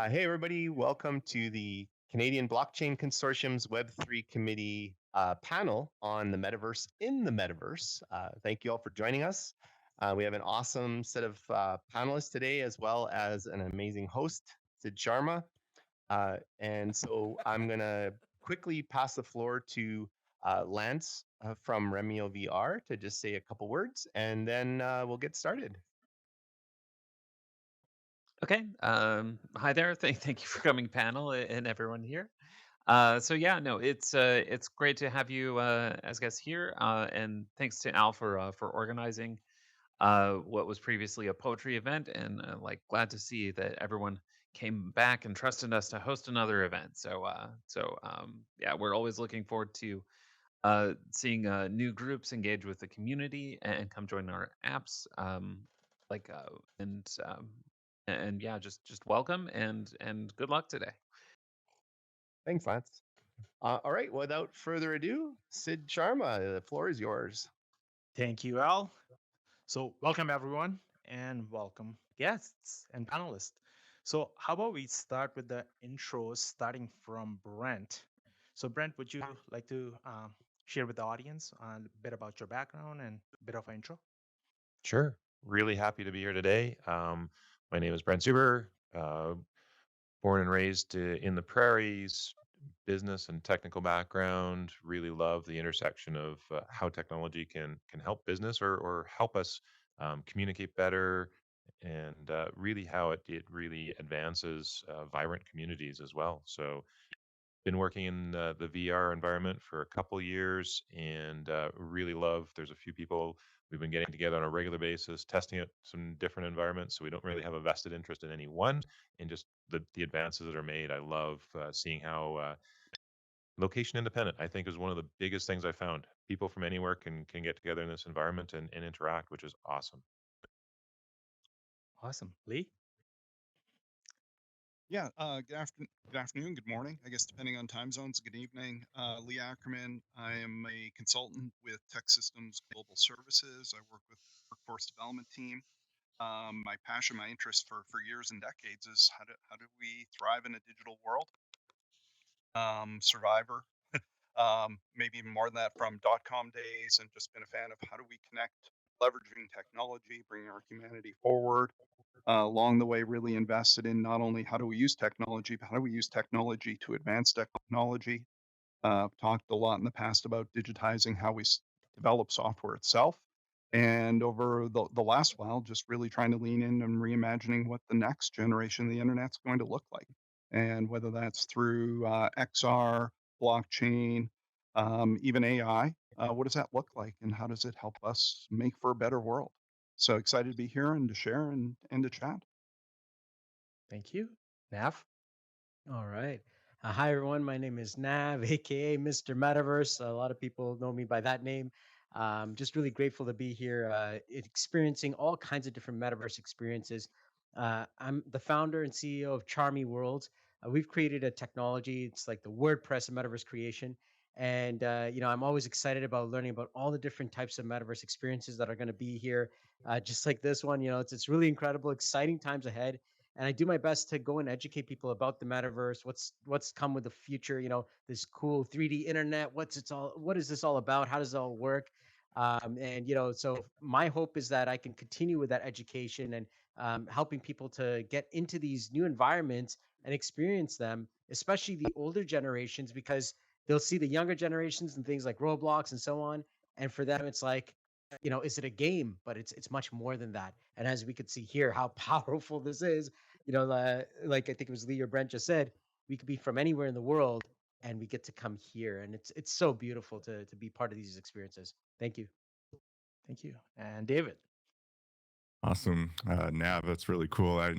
Hey, everybody. Welcome to the Canadian Blockchain Consortium's Web3 Committee panel on the Metaverse in the Metaverse. Thank you all for joining us. We have an awesome set of panelists today, as well as an amazing host, Sid Sharma. And so I'm going to quickly pass the floor to Lance from REMIO VR to just say a couple words, and then we'll get started. Okay. Hi there. Thank you for coming, panel, and everyone here. So yeah, no, it's great to have you as guests here, and thanks to Al for organizing what was previously a poetry event, and like glad to see that everyone came back and trusted us to host another event. So yeah, we're always looking forward to seeing new groups engage with the community and come join our apps. Like and yeah, just welcome and good luck today. Thanks, Lance. All right, without further ado, Sid Sharma, the floor is yours. Thank you, Al. So, welcome everyone, and welcome guests and panelists. So, how about we start with the intros, starting from Brent? So, Brent, would you like to share with the audience a bit about your background and a bit of an intro? Sure. Really happy to be here today. My name is Brent Zuber, born and raised in the prairies, business and technical background. Really love the intersection of how technology can help business or help us communicate better, and really how it really advances vibrant communities as well. So been working in the VR environment for a couple years, and really love. There's a few people we've been getting together on a regular basis, testing out some different environments. So we don't really have a vested interest in any one, and just the advances that are made. I love seeing how location independent. I think is one of the biggest things I found. People from anywhere can get together in this environment and interact, which is awesome. Awesome. Lee? Yeah, good afternoon, good morning, I guess, depending on time zones. Good evening. Lee Ackerman. I am a consultant with Tech Systems Global Services. I work with the workforce development team. My passion, my interest for years and decades is how do we thrive in a digital world? Survivor, maybe even more than that from .com days, and just been a fan of how do we connect, leveraging technology, bringing our humanity forward. Along the way, really invested in not only how do we use technology, but how do we use technology to advance technology. Talked a lot in the past about digitizing how we develop software itself. And over the last while, just really trying to lean in and reimagining what the next generation of the internet's going to look like. And whether that's through XR, blockchain, even AI, what does that look like? And how does it help us make for a better world? So excited to be here and to share and to chat. Thank you. Nav? All right. Hi, everyone. My name is Nav, aka Mr. Metaverse. A lot of people know me by that name. Just really grateful to be here, experiencing all kinds of different metaverse experiences. I'm the founder and CEO of Charmy World. We've created a technology. It's like the WordPress of metaverse creation. And I'm always excited about learning about all the different types of metaverse experiences that are going to be here, just like this one. It's really incredible, exciting times ahead, and I do my best to go and educate people about the metaverse, what's come with the future, this cool 3D internet, what is this all about? How does it all work? And so my hope is that I can continue with that education and helping people to get into these new environments and experience them, especially the older generations, because they'll see the younger generations and things like Roblox and so on. And for them, it's like, is it a game? But it's much more than that. And as we could see here, how powerful this is, like I think it was Lee or Brent just said, we could be from anywhere in the world and we get to come here. And it's so beautiful to be part of these experiences. Thank you. Thank you. And David? Awesome. Nav, that's really cool.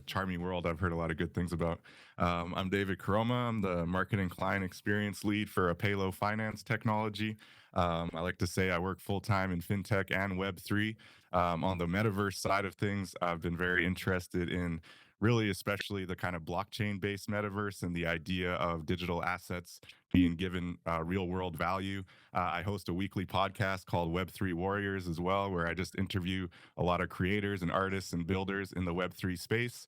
Charming World, I've heard a lot of good things about. I'm David Koroma. I'm the marketing client experience lead for Apelo Finance Technology. I like to say I work full time in fintech and Web3. On the metaverse side of things, I've been very interested in really, especially the kind of blockchain based metaverse and the idea of digital assets being given real world value. I host a weekly podcast called Web3 Warriors as well, where I just interview a lot of creators and artists and builders in the Web3 space.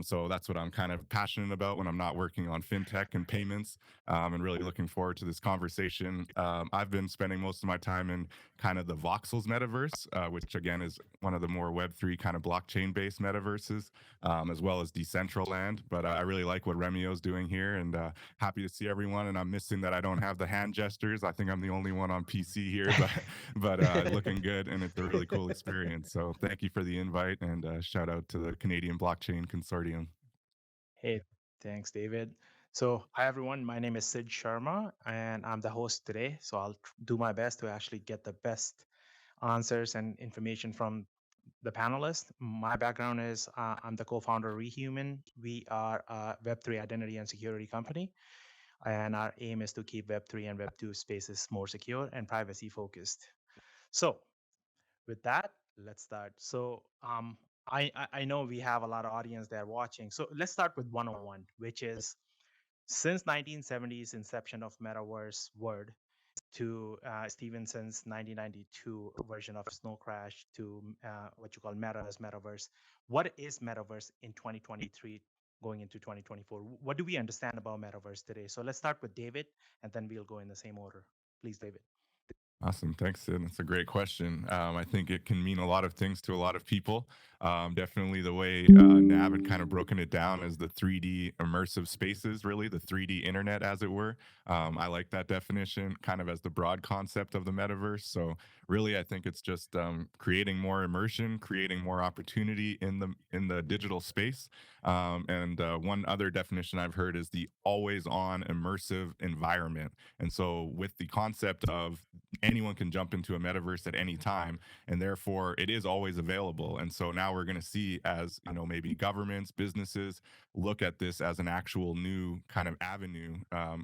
So that's what I'm kind of passionate about when I'm not working on fintech and payments, and really looking forward to this conversation. I've been spending most of my time in kind of the Voxels metaverse, which again is one of the more Web3 kind of blockchain based metaverses, as well as Decentraland. But I really like what REMIO is doing here, and happy to see everyone. And I'm missing that I don't have the hand gestures. I think I'm the only one on PC here, but looking good, and it's a really cool experience. So thank you for the invite, and shout out to the Canadian Blockchain Consortium. Hey, thanks, David. So, hi everyone. My name is Sid Sharma, and I'm the host today. So, I'll do my best to actually get the best answers and information from the panelists. My background is I'm the co-founder of Rehuman. We are a Web3 identity and security company, and our aim is to keep Web3 and Web2 spaces more secure and privacy focused. So, with that, let's start. So, I know we have a lot of audience there watching. So let's start with 101, which is since 1970s inception of Metaverse word to Stevenson's 1992 version of Snow Crash to what you call Meta as Metaverse. What is Metaverse in 2023 going into 2024? What do we understand about Metaverse today? So let's start with David, and then we'll go in the same order. Please, David. Awesome. Thanks, Sid. That's a great question. I think it can mean a lot of things to a lot of people. Definitely the way Nav had kind of broken it down as the 3D immersive spaces, really, the 3D internet, as it were. I like that definition kind of as the broad concept of the metaverse. So really, I think it's just creating more immersion, creating more opportunity in the digital space. And one other definition I've heard is the always on immersive environment. And so with the concept of anyone can jump into a metaverse at any time, and therefore it is always available. And so now we're going to see, as maybe governments, businesses look at this as an actual new kind of avenue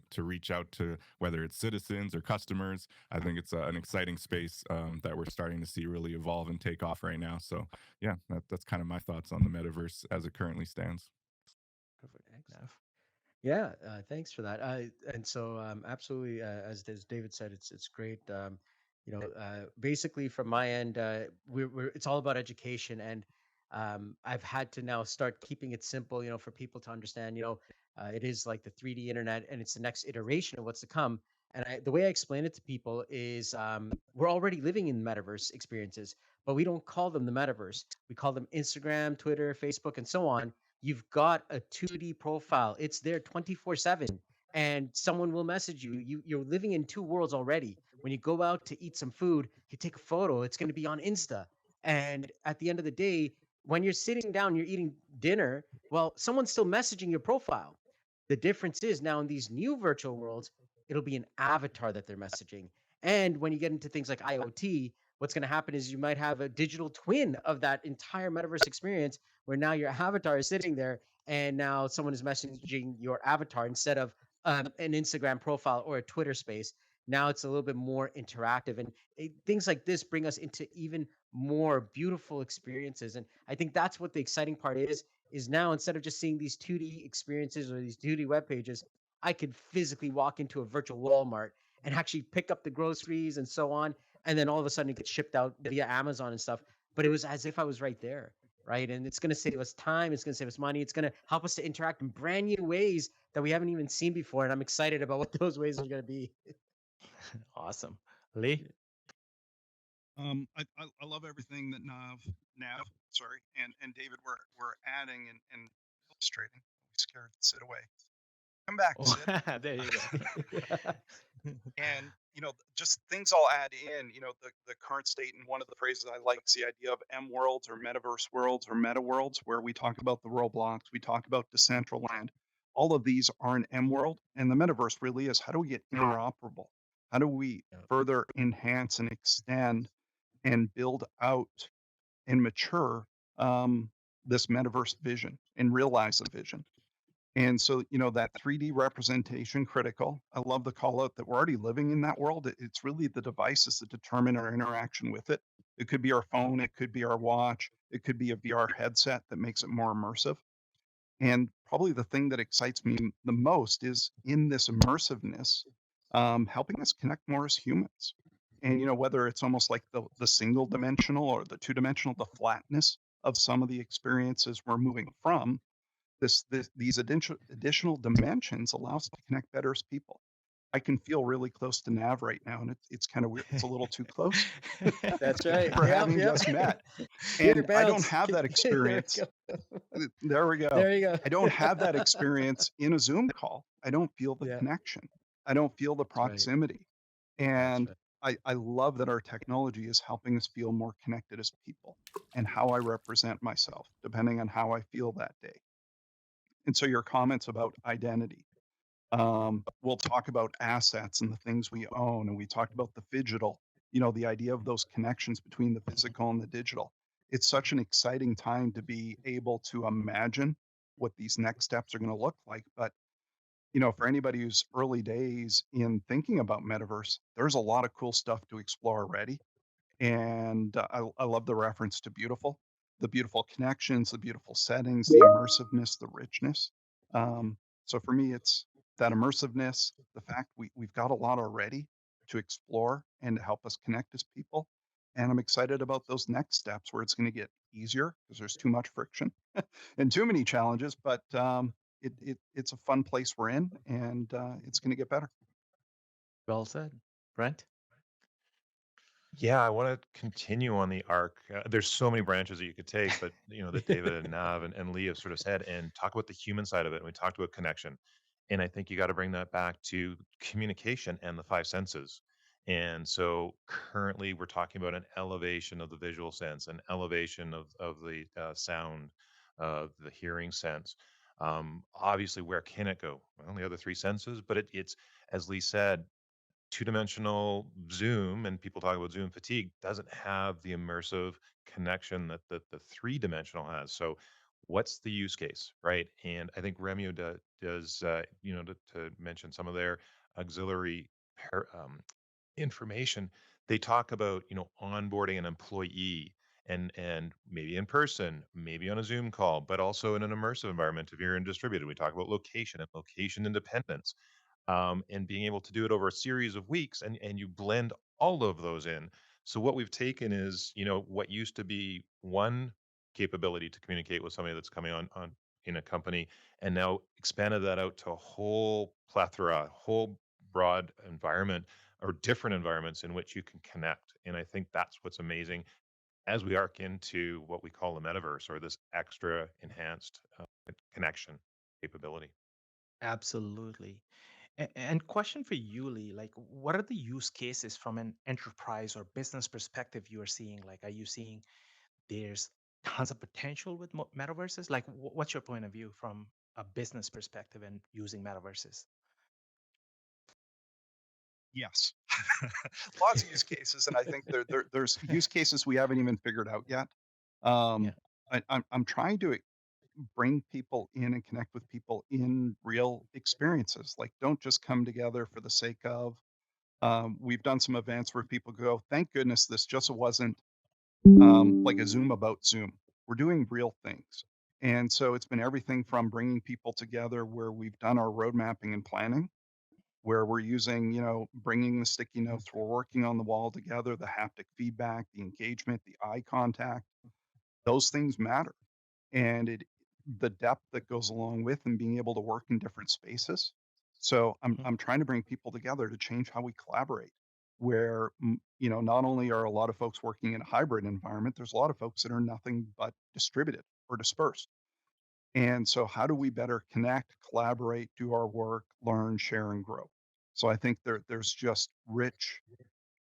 to reach out to whether it's citizens or customers. I think it's an exciting space that we're starting to see really evolve and take off right now. So yeah, that's kind of my thoughts on the metaverse as it currently stands. Perfect. Excellent. Yeah, thanks for that. And so, absolutely, as David said, it's great. Basically, from my end, it's all about education, and I've had to now start keeping it simple. For people to understand. It is like the 3D internet, and it's the next iteration of what's to come. And the way I explain it to people is, we're already living in metaverse experiences, but we don't call them the metaverse. We call them Instagram, Twitter, Facebook, and so on. You've got a 2D profile. It's there 24/7, and someone will message you. You're living in two worlds already. When you go out to eat some food, you take a photo, it's going to be on Insta. And at the end of the day, when you're sitting down, you're eating dinner, well, someone's still messaging your profile. The difference is now in these new virtual worlds, it'll be an avatar that they're messaging. And when you get into things like IoT, what's going to happen is you might have a digital twin of that entire metaverse experience where now your avatar is sitting there and now someone is messaging your avatar instead of an Instagram profile or a Twitter space. Now it's a little bit more interactive, and things like this bring us into even more beautiful experiences. And I think that's what the exciting part is now instead of just seeing these 2D experiences or these 2D web pages, I could physically walk into a virtual Walmart and actually pick up the groceries and so on. And then all of a sudden it gets shipped out via Amazon and stuff. But it was as if I was right there. Right. And it's going to save us time. It's going to save us money. It's going to help us to interact in brand new ways that we haven't even seen before. And I'm excited about what those ways are going to be. Awesome. Lee? I love everything that Nav, sorry, and David were adding and illustrating. We scared Sid away. Come back, Sid. There you go. And just things all add in. The current state, and one of the phrases I like is the idea of M worlds or metaverse worlds or meta worlds, where we talk about the Roblox, we talk about Decentraland. All of these are an M world, and the metaverse really is how do we get interoperable? How do we further enhance and extend and build out and mature this metaverse vision and realize the vision? And so, that 3D representation critical. I love the call out that we're already living in that world. It's really the devices that determine our interaction with it. It could be our phone, it could be our watch, it could be a VR headset that makes it more immersive. And probably the thing that excites me the most is in this immersiveness, helping us connect more as humans. And whether it's almost like the single dimensional or the two dimensional, the flatness of some of the experiences we're moving from, these additional dimensions allow us to connect better as people. I can feel really close to Nav right now, and it's kind of weird. It's a little too close That's right. for Yep, having yep. just met. Peter And I don't bounce. have that There we experience. go. There we go. There you go. I don't have that experience in a Zoom call. I don't feel the Yeah, connection. I don't feel the that's right. proximity. That's And right. I love that our technology is helping us feel more connected as people and how I represent myself, depending on how I feel that day. And so your comments about identity, we'll talk about assets and the things we own, and we talked about the phygital, the idea of those connections between the physical and the digital. It's such an exciting time to be able to imagine what these next steps are going to look like. But, for anybody who's early days in thinking about metaverse, there's a lot of cool stuff to explore already. And I love the reference to beautiful, the beautiful connections, the beautiful settings, the immersiveness, the richness. So for me, it's that immersiveness, the fact we've got a lot already to explore and to help us connect as people. And I'm excited about those next steps where it's going to get easier because there's too much friction and too many challenges. But it's a fun place we're in, and it's going to get better. Well said. Brent? Yeah, I want to continue on the arc. There's so many branches that you could take, but that David and Nav and Lee have sort of said, and talk about the human side of it. And we talked about connection, and I think you got to bring that back to communication and the five senses. And so currently, we're talking about an elevation of the visual sense, an elevation of the sound, the hearing sense. Obviously, where can it go? Well, the other three senses, but it's as Lee said, two-dimensional Zoom, and people talk about Zoom fatigue, doesn't have the immersive connection that the three-dimensional has. So what's the use case, right? And I think Remio does, to mention some of their auxiliary information, they talk about, onboarding an employee and maybe in person, maybe on a Zoom call, but also in an immersive environment if you're in distributed. We talk about location and location independence, and being able to do it over a series of weeks, and you blend all of those in. So what we've taken is, what used to be one capability to communicate with somebody that's coming on in a company, and now expanded that out to a whole plethora, whole broad environment or different environments in which you can connect. And I think that's what's amazing as we arc into what we call the metaverse, or this extra enhanced connection capability. Absolutely. And question for you, Lee, like what are the use cases from an enterprise or business perspective you are seeing? Like, are you seeing there's tons of potential with metaverses? Like, what's your point of view from a business perspective and using metaverses? Yes. Lots of use cases, and I think there's use cases we haven't even figured out yet. Yeah. Um, I'm trying to bring people in and connect with people in real experiences. Like, don't just come together for the sake of. We've done some events where people go, "Thank goodness this just wasn't like a Zoom about Zoom." We're doing real things, and so it's been everything from bringing people together where we've done our road mapping and planning, where we're using, bringing the sticky notes, we're working on the wall together, the haptic feedback, the engagement, the eye contact, those things matter. And the depth that goes along with and being able to work in different spaces. So Mhm. I'm trying to bring people together to change how we collaborate. Where not only are a lot of folks working in a hybrid environment, there's a lot of folks that are nothing but distributed or dispersed. And so, how do we better connect, collaborate, do our work, learn, share, and grow? So, I think there's just rich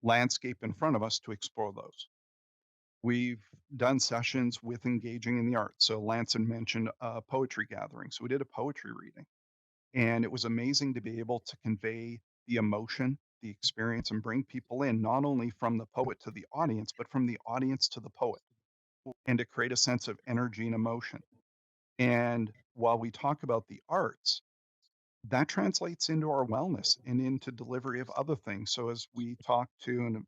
landscape in front of us to explore those. We've done sessions with engaging in the arts. So, Lanson mentioned a poetry gathering. So, we did a poetry reading, and it was amazing to be able to convey the emotion, the experience, and bring people in, not only from the poet to the audience, but from the audience to the poet, and to create a sense of energy and emotion. And while we talk about the arts, that translates into our wellness and into delivery of other things. So as we talk to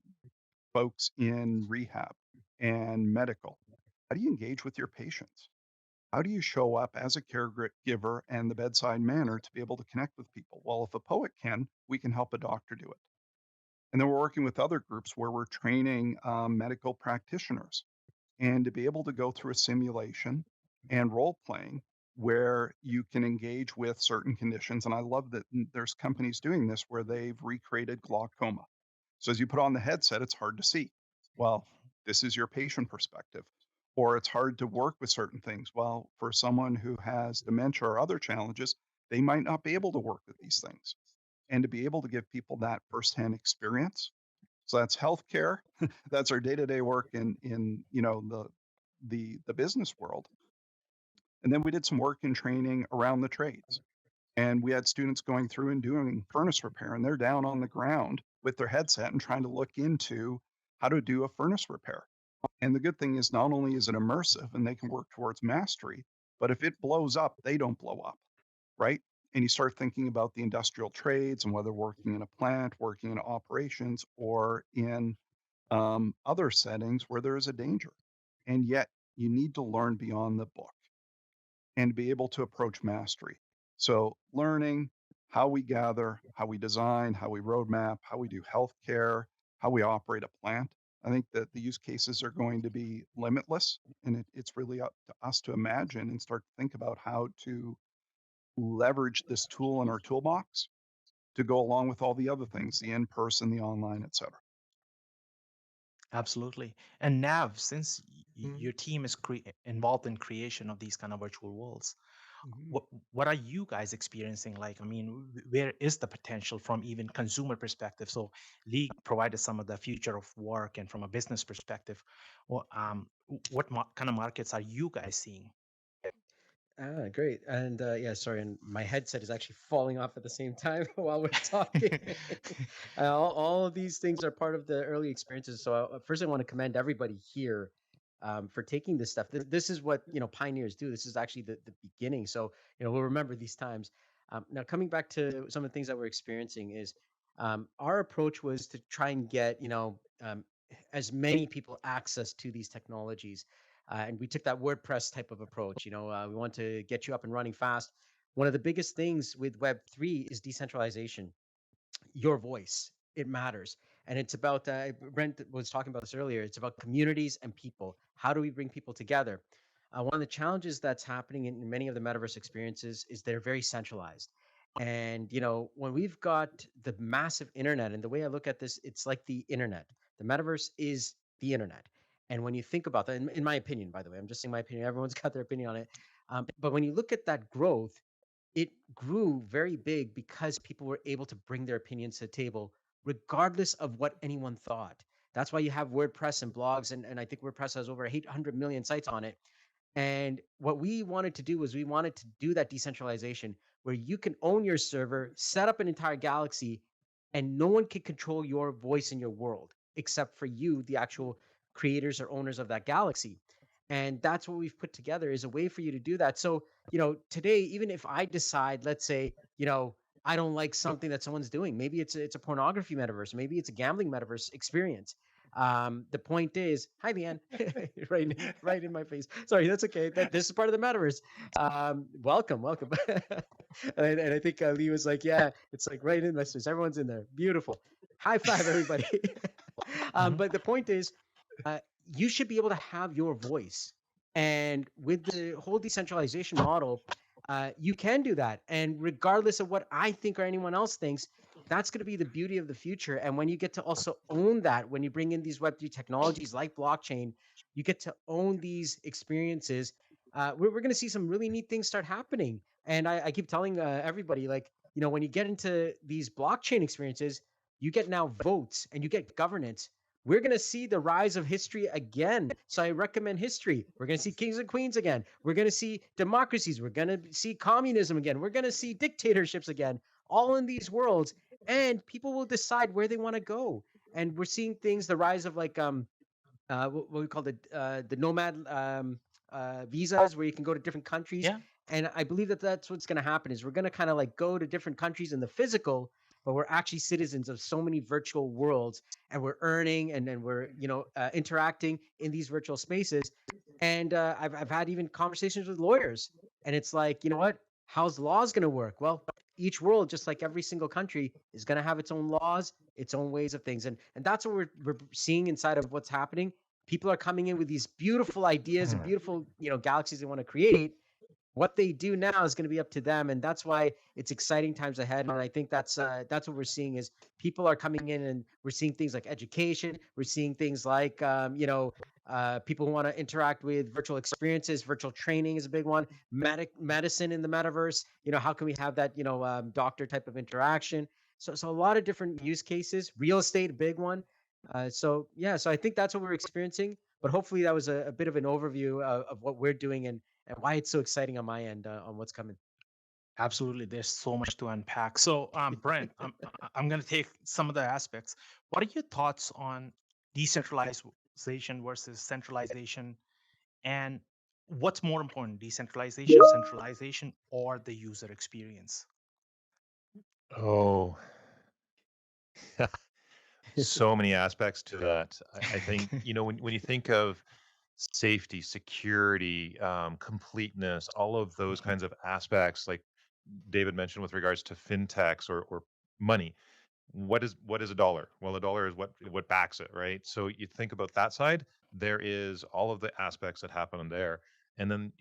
folks in rehab and medical, how do you engage with your patients? How do you show up as a caregiver and the bedside manner to be able to connect with people? Well, if a poet can, we can help a doctor do it. And then we're working with other groups where we're training medical practitioners, and to be able to go through a simulation and role playing where you can engage with certain conditions. And I love that there's companies doing this where they've recreated glaucoma. So as you put on the headset, it's hard to see. Well, this is your patient perspective. Or it's hard to work with certain things. Well, for someone who has dementia or other challenges, they might not be able to work with these things. And to be able to give people that firsthand experience. So that's healthcare. That's our day-to-day work in the business world. And then we did some work in training around the trades. And we had students going through and doing furnace repair, and they're down on the ground with their headset and trying to look into how to do a furnace repair. And the good thing is, not only is it immersive and they can work towards mastery, but if it blows up, they don't blow up, right? And you start thinking about the industrial trades and whether working in a plant, working in operations, or in other settings where there is a danger. And yet, you need to learn beyond the book and be able to approach mastery. So, learning how we gather, how we design, how we roadmap, how we do healthcare, how we operate a plant. I think that the use cases are going to be limitless, and it's really up to us to imagine and start to think about how to leverage this tool in our toolbox to go along with all the other things, the in person, the online, et cetera. Absolutely. And Nav, since Mhm. your team is involved in creation of these kind of virtual worlds, Mhm. what are you guys experiencing? Like, I mean, where is the potential from even consumer perspective? So League provided some of the future of work, and from a business perspective, what kind of markets are you guys seeing? Great. And yeah, sorry, and my headset is actually falling off at the same time while we're talking. All of these things are part of the early experiences. So first, I want to commend everybody here for taking this stuff. This is what pioneers do. This is actually the beginning. So we'll remember these times. Now, coming back to some of the things that we're experiencing is our approach was to try and get as many people access to these technologies. And we took that WordPress type of approach. We want to get you up and running fast. One of the biggest things with Web3 is decentralization. Your voice, it matters. And it's about, Brent was talking about this earlier, it's about communities and people. How do we bring people together? One of the challenges that's happening in many of the metaverse experiences is they're very centralized. And, when we've got the massive internet, and the way I look at this, it's like the internet. The metaverse is the internet. And when you think about that, in my opinion, by the way, I'm just saying my opinion, everyone's got their opinion on it. But when you look at that growth, it grew very big because people were able to bring their opinions to the table, regardless of what anyone thought. That's why you have WordPress and blogs, and I think WordPress has over 800 million sites on it. And what we wanted to do was we wanted to do that decentralization where you can own your server, set up an entire galaxy, and no one can control your voice in your world except for you, the actual creators or owners of that galaxy. And that's what we've put together is a way for you to do that. So, today, even if I decide, let's say, I don't like something that someone's doing, maybe it's a pornography metaverse, maybe it's a gambling metaverse experience. The point is, hi, Leanne, right in my face. Sorry, that's okay. This is part of the metaverse. Welcome. And I think Lee was like, yeah, it's like right in my face. Everyone's in there. Beautiful. High five, everybody. But the point is, uh, you should be able to have your voice. And with the whole decentralization model, you can do that. And regardless of what I think or anyone else thinks, that's going to be the beauty of the future. And when you get to also own that, when you bring in these Web3 technologies like blockchain, you get to own these experiences. We're going to see some really neat things start happening. And I keep telling everybody, like, when you get into these blockchain experiences, you get now votes and you get governance. We're going to see the rise of history again. So I recommend history. We're going to see kings and queens again. We're going to see democracies. We're going to see communism again. We're going to see dictatorships again, all in these worlds. And people will decide where they want to go. And we're seeing things, the rise of like what we call the nomad visas, where you can go to different countries. Yeah. And I believe that that's what's going to happen is we're going to kind of like go to different countries in the physical, but we're actually citizens of so many virtual worlds, and we're earning and we're interacting in these virtual spaces. And I've had even conversations with lawyers, and it's like, what? How's laws going to work? Well, each world, just like every single country, is going to have its own laws, its own ways of things, and that's what we're seeing inside of what's happening. People are coming in with these beautiful ideas and beautiful galaxies they want to create, what they do now is going to be up to them, and that's why it's exciting times ahead. And I think that's what we're seeing is people are coming in, and we're seeing things like education. We're seeing things like people who want to interact with virtual experiences. Virtual training is a big one. Medicine in the metaverse. How can we have that doctor type of interaction? So a lot of different use cases. Real estate, a big one. So I think that's what we're experiencing. But hopefully that was a bit of an overview of what we're doing and why it's so exciting on my end on what's coming. Absolutely. There's so much to unpack. So, Brent, I'm going to take some of the aspects. What are your thoughts on decentralization versus centralization? And what's more important, decentralization, centralization, or the user experience? Oh, so many aspects to that. I think, when you think of safety, security, completeness, all of those kinds of aspects, like David mentioned with regards to fintechs or money. What is a dollar? Well, a dollar is what backs it, right? So you think about that side, there is all of the aspects that happen there. And then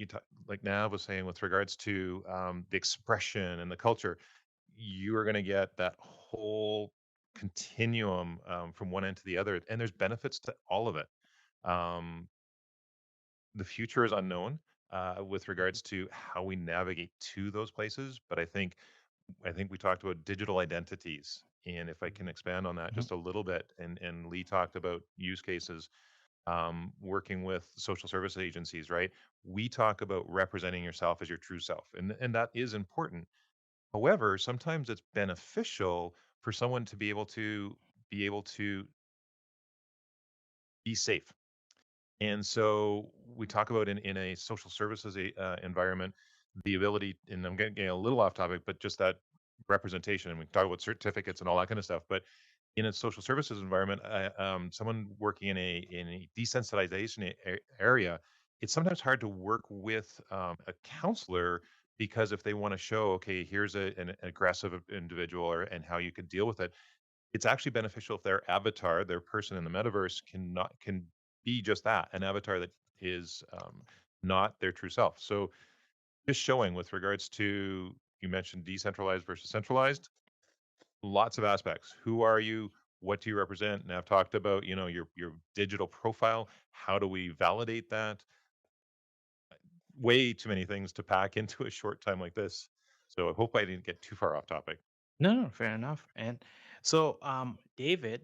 like Nav was saying with regards to the expression and the culture, you are going to get that whole continuum from one end to the other, and there's benefits to all of it. Um, the future is unknown with regards to how we navigate to those places, but I think we talked about digital identities, and if I can expand on that Mhm. just a little bit, and Lee talked about use cases, working with social service agencies, right? We talk about representing yourself as your true self, and that is important. However, sometimes it's beneficial for someone to be able to be safe. And so we talk about in a social services environment, the ability, and I'm getting a little off topic, but just that representation, and we talk about certificates and all that kind of stuff. But in a social services environment, someone working in a decentralization area, it's sometimes hard to work with a counselor, because if they want to show, okay, here's an aggressive individual, and how you could deal with it, it's actually beneficial if their avatar, their person in the metaverse, can be just that, an avatar that is not their true self. So just showing with regards to, you mentioned decentralized versus centralized, lots of aspects. Who are you? What do you represent? And I've talked about, your digital profile. How do we validate that? Way too many things to pack into a short time like this. So I hope I didn't get too far off topic. No, fair enough. And so, David,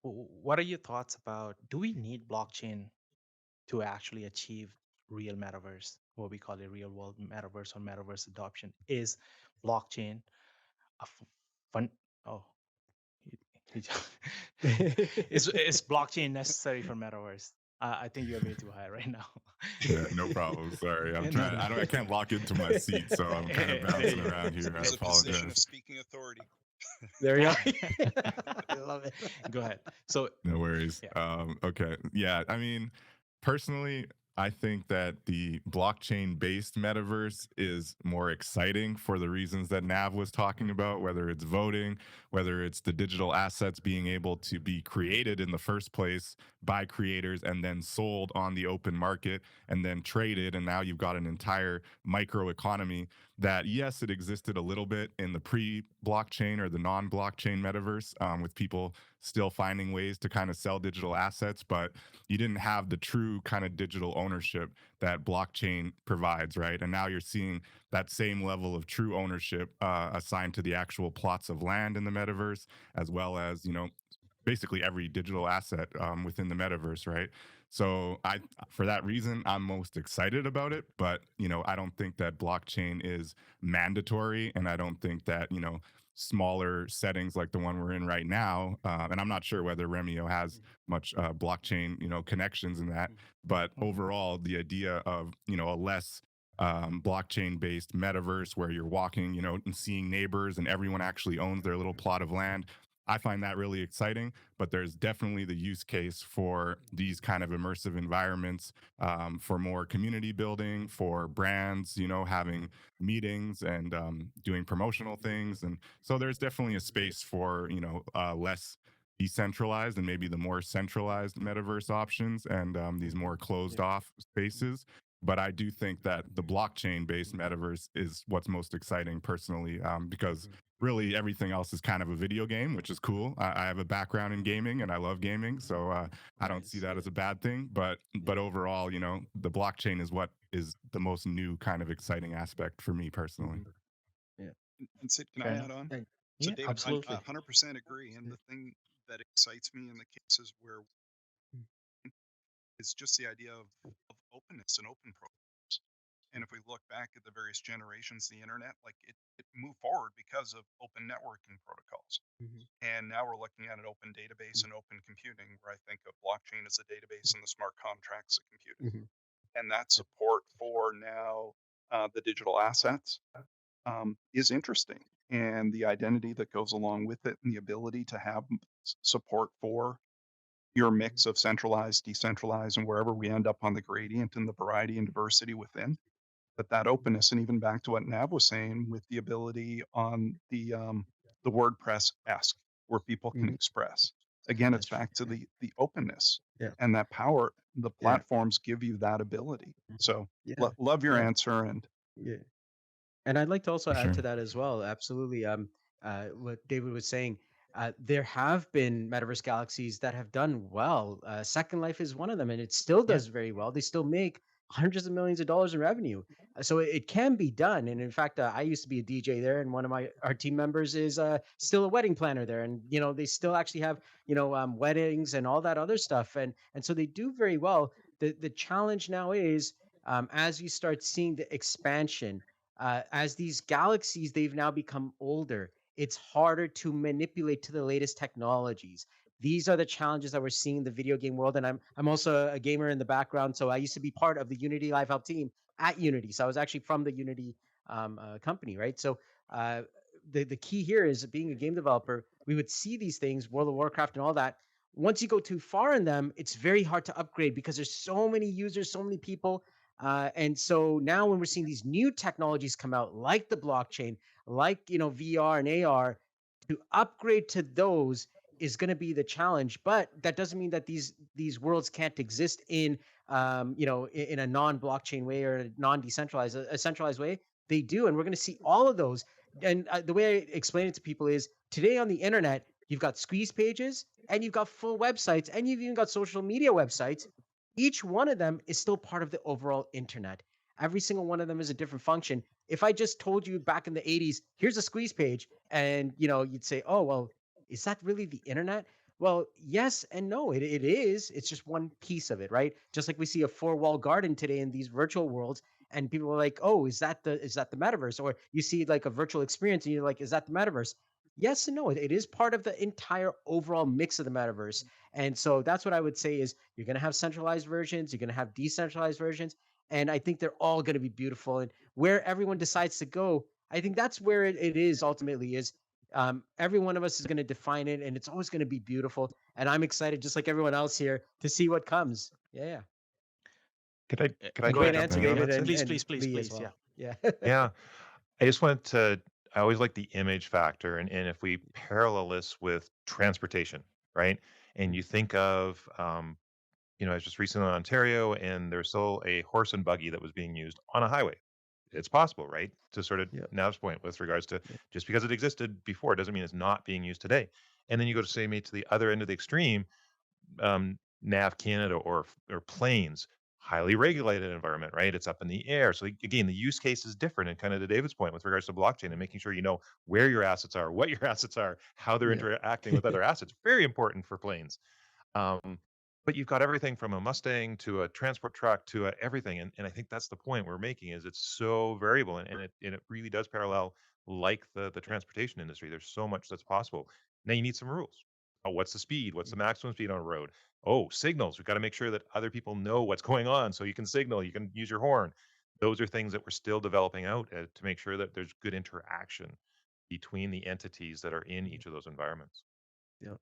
what are your thoughts about, do we need blockchain to actually achieve real metaverse, what we call a real world metaverse or metaverse adoption? Is blockchain a fun? Oh, he, he just- is blockchain necessary for metaverse? I think you're way too high right now. Yeah, no problem. Sorry, I'm And trying. I can't lock into my seat, so I'm kind of there bouncing you go. around here. I There's a position of apologize. speaking authority. There you are. I love it. Go ahead. So, No worries. yeah. Okay. Yeah. I mean, personally, I think that the blockchain based metaverse is more exciting for the reasons that Nav was talking about, whether it's voting, whether it's the digital assets being able to be created in the first place by creators and then sold on the open market and then traded. And now you've got an entire micro economy that, yes, it existed a little bit in the pre blockchain or the non blockchain metaverse, with people still finding ways to kind of sell digital assets, but you didn't have the true kind of digital ownership that blockchain provides, right? And now you're seeing that same level of true ownership assigned to the actual plots of land in the metaverse, as well as, basically every digital asset within the metaverse, right? So for that reason, I'm most excited about it. But I don't think that blockchain is mandatory, and I don't think that smaller settings like the one we're in right now, and I'm not sure whether Remio has much blockchain connections in that. But overall, the idea of a less blockchain based metaverse where you're walking, and seeing neighbors and everyone actually owns their little plot of land, I find that really exciting. But there's definitely the use case for these kind of immersive environments, for more community building, for brands, having meetings and doing promotional things. And so there's definitely a space for, less decentralized and maybe the more centralized metaverse options and these more closed off spaces. But I do think that the blockchain based metaverse is what's most exciting personally, because really everything else is kind of a video game, which is cool. I have a background in gaming and I love gaming, so I don't see Nice. that as a bad thing. But overall, the blockchain is what is the most new kind of exciting aspect for me personally. Yeah. And Sid, can Fair I enough. add on? Thank- So, Yeah, David, I absolutely. 100% agree. And Yeah. the thing that excites me in the cases where is just the idea of openness and open programs. And if we look back at the various generations of the internet, like it moved forward because of open networking protocols. Mhm. And now we're looking at an open database and open computing, where I think of blockchain as a database and the smart contracts of computing. Mhm. And that support for now the digital assets is interesting. And the identity that goes along with it and the ability to have support for your mix of centralized, decentralized, and wherever we end up on the gradient and the variety and diversity within. But that openness, and even back to what Nav was saying, with the ability on the WordPress esque, where people can Mhm. express. Again, it's That's true. back to Yeah. the openness Yeah. and that power. The Yeah. platforms give you that ability. So Yeah. love your Yeah. answer, and Yeah. And I'd like to also For add sure. to that as well. Absolutely. What David was saying, there have been metaverse galaxies that have done well. Second Life is one of them, and it still Yeah. does very well. They still make hundreds of millions of dollars in revenue. So it can be done. And in fact, I used to be a DJ there, and one of our team members is still a wedding planner there. And they still actually have weddings and all that other stuff. And so they do very well. The challenge now is as you start seeing the expansion as these galaxies, they've now become older. It's harder to manipulate to the latest technologies. These are the challenges that we're seeing in the video game world. And I'm also a gamer in the background. So I used to be part of the Unity Live Help team at Unity. So I was actually from the Unity company, right? So uh, the key here is being a game developer, we would see these things, World of Warcraft and all that. Once you go too far in them, it's very hard to upgrade because there's so many users, so many people, and so now when we're seeing these new technologies come out, like the blockchain, like VR and AR, to upgrade to those is going to be the challenge. But that doesn't mean that these worlds can't exist in a non-blockchain way or a non-decentralized, a centralized way. They do, and we're going to see all of those. And the way I explain it to people is today on the internet, you've got squeeze pages and you've got full websites and you've even got social media websites. Each one of them is still part of the overall internet. Every single one of them is a different function. If I just told you back in the 80s, here's a squeeze page, and you'd say, oh, well, is that really the internet? Well, yes and no, it is. It's just one piece of it, right? Just like we see a four-wall garden today in these virtual worlds, and people are like, oh, is that the metaverse? Or you see like a virtual experience, and you're like, is that the metaverse? Yes and no. It is part of the entire overall mix of the metaverse. And so that's what I would say is you're going to have centralized versions, you're going to have decentralized versions, and I think they're all going to be beautiful. And where everyone decides to go, I think that's where it is ultimately is. Every one of us is going to define it, and it's always going to be beautiful. And I'm excited, just like everyone else here, to see what comes. Yeah. Could I And Go just great ahead. jump answer, in on David, that, Sid? Please, and please, please, Lee as please. Yeah. well. Yeah. Yeah. I just wanted to, I always like the image factor. And if we parallel this with transportation, right? And you think of, I was just recently in Ontario and there's still a horse and buggy that was being used on a highway. It's possible, right? To sort of Yep. Nav's point with regards to Yep. just because it existed before doesn't mean it's not being used today. And then you go to say, maybe to the other end of the extreme, Nav Canada or planes, highly regulated environment, right? It's up in the air. So again, the use case is different. And kind of to David's point with regards to blockchain and making sure you know where your assets are, what your assets are, how they're Yeah. interacting with other assets. Very important for planes. Um, but you've got everything from a Mustang to a transport truck to everything. And I think that's the point we're making is it's so variable and it really does parallel like the transportation industry. There's so much that's possible. Now you need some rules. Oh, what's the speed? What's the maximum speed on a road? Oh, signals. We've got to make sure that other people know what's going on so you can signal, you can use your horn. Those are things that we're still developing out to make sure that there's good interaction between the entities that are in each of those environments. Yeah.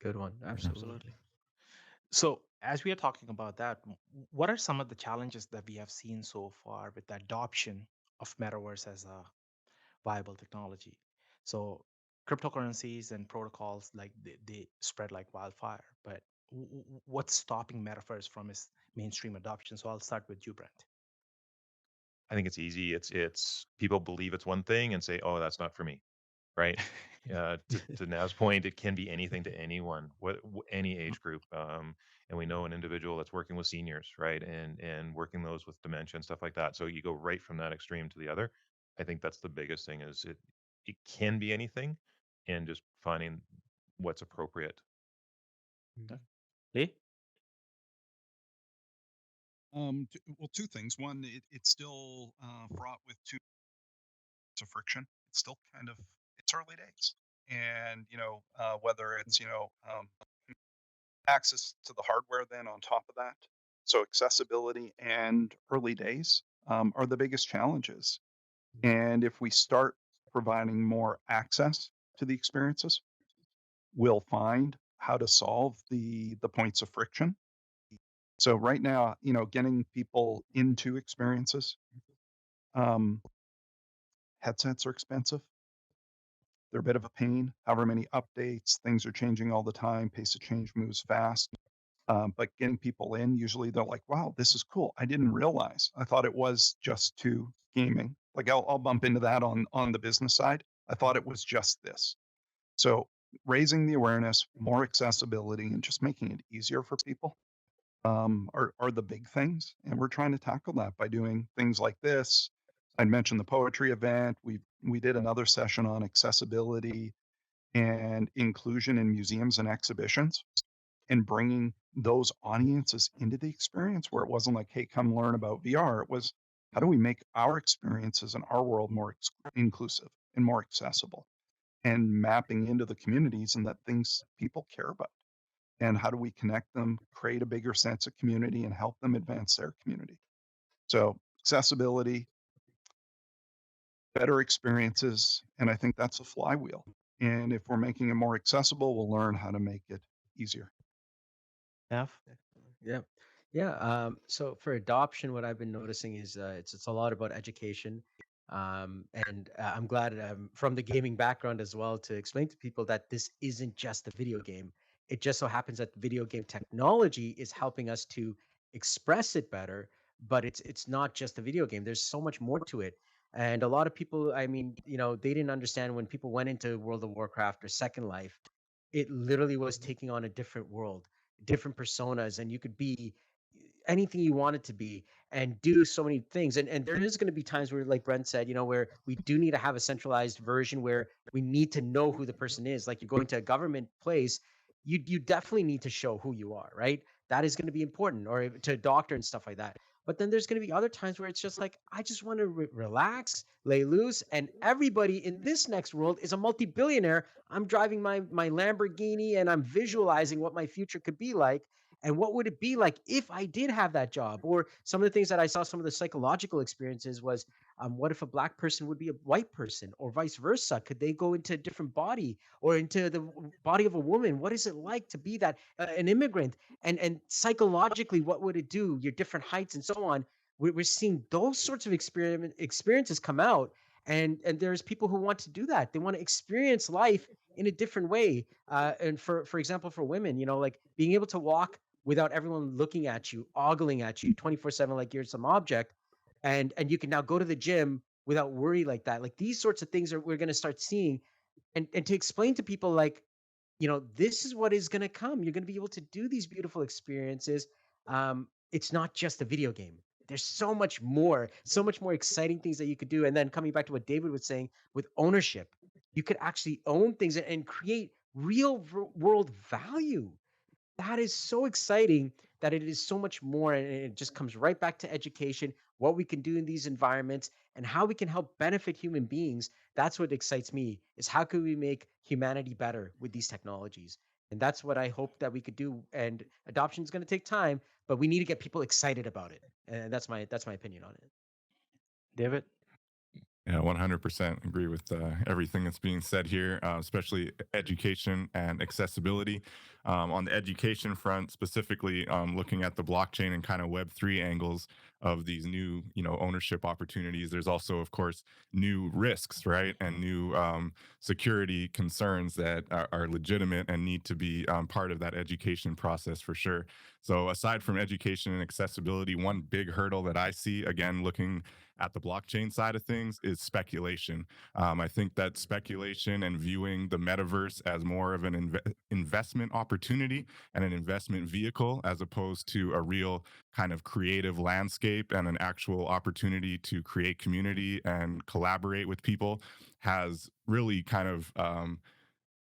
Good one. Absolutely. Absolutely. So, as we are talking about that, what are some of the challenges that we have seen so far with the adoption of metaverse as a viable technology? So, cryptocurrencies and protocols, like they spread like wildfire. But what's stopping Metaverse from its mainstream adoption? So I'll start with you, Brent. I think it's easy. It's people believe it's one thing and say, "Oh, that's not for me," right? To Nav's point, it can be anything to anyone, any age group. And we know an individual that's working with seniors, right, and working those with dementia and stuff like that. So you go right from that extreme to the other. I think that's the biggest thing. Is it can be anything, and just finding what's appropriate. Lee? Well, two things. One, it's still fraught with too much friction. It's still kind of it's early days, and whether it's access to the hardware, then on top of that, so accessibility and early days are the biggest challenges. And if we start providing more access to the experiences, we'll find how to solve the points of friction. So right now, getting people into experiences, headsets are expensive. They're a bit of a pain. However many updates, things are changing all the time. Pace of change moves fast. But getting people in, usually they're like, "Wow, this is cool. I didn't realize. I thought it was just to gaming." Like I'll bump into that on the business side. I thought it was just this. So raising the awareness, more accessibility, and just making it easier for people are the big things. And we're trying to tackle that by doing things like this. I mentioned the poetry event. We did another session on accessibility and inclusion in museums and exhibitions, and bringing those audiences into the experience where it wasn't like, "Hey, come learn about VR." It was, how do we make our experiences in our world more inclusive and more accessible, and mapping into the communities and that things people care about, and how do we connect them, create a bigger sense of community, and help them advance their community. So accessibility, better experiences, and I think that's a flywheel. And if we're making it more accessible, we'll learn how to make it easier. Nav? Yeah. Yeah. So for adoption, what I've been noticing is it's a lot about education. And I'm glad from the gaming background as well to explain to people that this isn't just a video game. It just so happens that the video game technology is helping us to express it better, but it's not just a video game. There's so much more to it. And a lot of people, I mean, they didn't understand when people went into World of Warcraft or Second Life, it literally was taking on a different world, different personas, and you could be anything you want it to be and do so many things. And there is going to be times where, like Brent said, where we do need to have a centralized version where we need to know who the person is. Like you're going to a government place, you definitely need to show who you are, right? That is going to be important, or to a doctor and stuff like that. But then there's going to be other times where it's just like, I just want to relax, lay loose, and everybody in this next world is a multi-billionaire. I'm driving my Lamborghini and I'm visualizing what my future could be like. And what would it be like if I did have that job? Or some of the things that I saw, some of the psychological experiences was, what if a black person would be a white person, or vice versa? Could they go into a different body or into the body of a woman? What is it like to be that an immigrant? And psychologically, what would it do? Your different heights and so on. We're seeing those sorts of experiences come out, and there's people who want to do that. They want to experience life in a different way. And for example, for women, like being able to walk without everyone looking at you, ogling at you 24/7 like you're some object, and you can now go to the gym without worry like that. Like these sorts of things are we're going to start seeing, and to explain to people like, this is what is going to come. You're going to be able to do these beautiful experiences. It's not just a video game. There's so much more exciting things that you could do. And then coming back to what David was saying with ownership, you could actually own things and create real world value. That is so exciting that it is so much more, and it just comes right back to education, what we can do in these environments and how we can help benefit human beings. That's what excites me, is how can we make humanity better with these technologies? And that's what I hope that we could do. And adoption is going to take time, but we need to get people excited about it. And that's my opinion on it. David? Yeah, 100% agree with everything that's being said here, especially education and accessibility. On the education front, specifically looking at the blockchain and kind of Web3 angles, of these new, ownership opportunities, there's also, of course, new risks, right, and new security concerns that are legitimate and need to be part of that education process for sure. So aside from education and accessibility, one big hurdle that I see, again, looking at the blockchain side of things, is speculation. I think that speculation and viewing the metaverse as more of an investment opportunity and an investment vehicle, as opposed to a real kind of creative landscape and an actual opportunity to create community and collaborate with people, has really kind of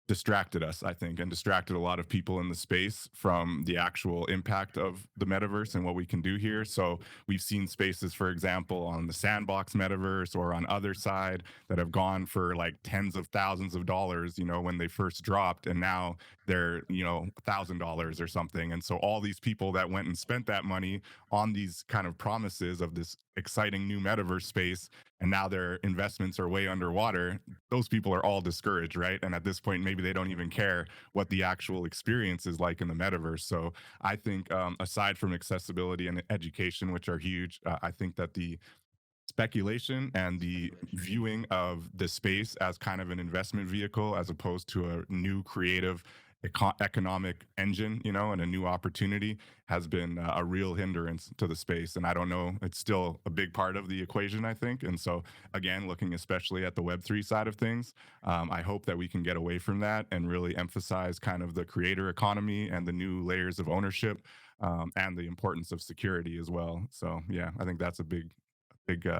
distracted us, I think, and distracted a lot of people in the space from the actual impact of the metaverse and what we can do here. So we've seen spaces, for example, on the Sandbox metaverse or on other side, that have gone for like tens of thousands of dollars, when they first dropped, and now they're, $1,000 or something. And so all these people that went and spent that money on these kind of promises of this exciting new metaverse space, and now their investments are way underwater, those people are all discouraged, right? And at this point, maybe they don't even care what the actual experience is like in the metaverse. So I think, aside from accessibility and education, which are huge, I think that the speculation and the viewing of the space as kind of an investment vehicle, as opposed to a new creative economic engine, and a new opportunity, has been a real hindrance to the space. And I don't know, it's still a big part of the equation, I think. And so, again, looking especially at the Web3 side of things, I hope that we can get away from that and really emphasize kind of the creator economy and the new layers of ownership, and the importance of security as well. So yeah, I think that's a big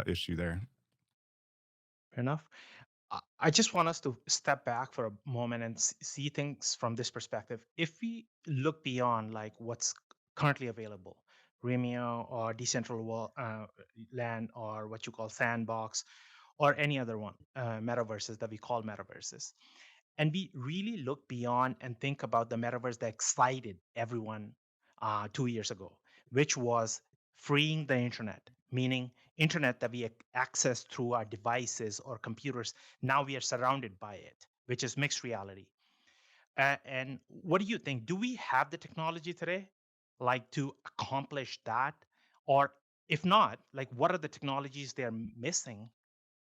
issue there. Fair enough. I just want us to step back for a moment and see things from this perspective. If we look beyond like what's currently available, REMIO or land, or what you call Sandbox, or any other one, metaverses that we call metaverses, and we really look beyond and think about the metaverse that excited everyone 2 years ago, which was freeing the internet, meaning internet that we access through our devices or computers. Now we are surrounded by it, which is mixed reality. And what do you think? Do we have the technology today, like, to accomplish that? Or if not, like, what are the technologies they're missing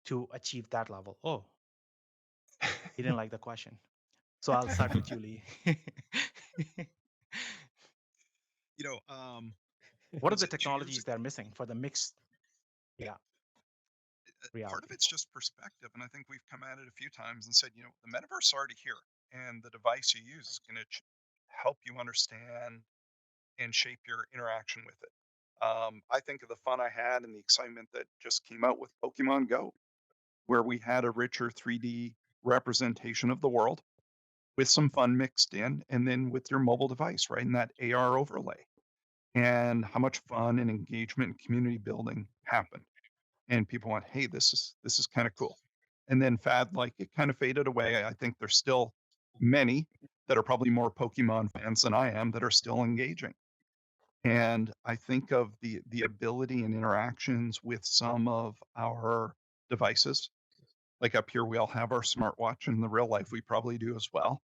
to achieve that level? Oh, he didn't like the question. So I'll start with Julie. You know, What are was the it 2 years technologies ago? they're missing for the mixed, yeah, Part of reality? it's just perspective, and I think we've come at it a few times and said, the metaverse is already here, and the device you use is going to help you understand and shape your interaction with it. I think of the fun I had and the excitement that just came out with Pokemon Go, where we had a richer 3D representation of the world with some fun mixed in, and then with your mobile device, right? And that AR overlay, and how much fun and engagement and community building happened. And people went, "Hey, this is kind of cool." And then fad, like, it kind of faded away. I think there's still many that are probably more Pokemon fans than I am that are still engaging. And I think of the ability and interactions with some of our devices. Like up here, we all have our smartwatch, and in the real life, we probably do as well.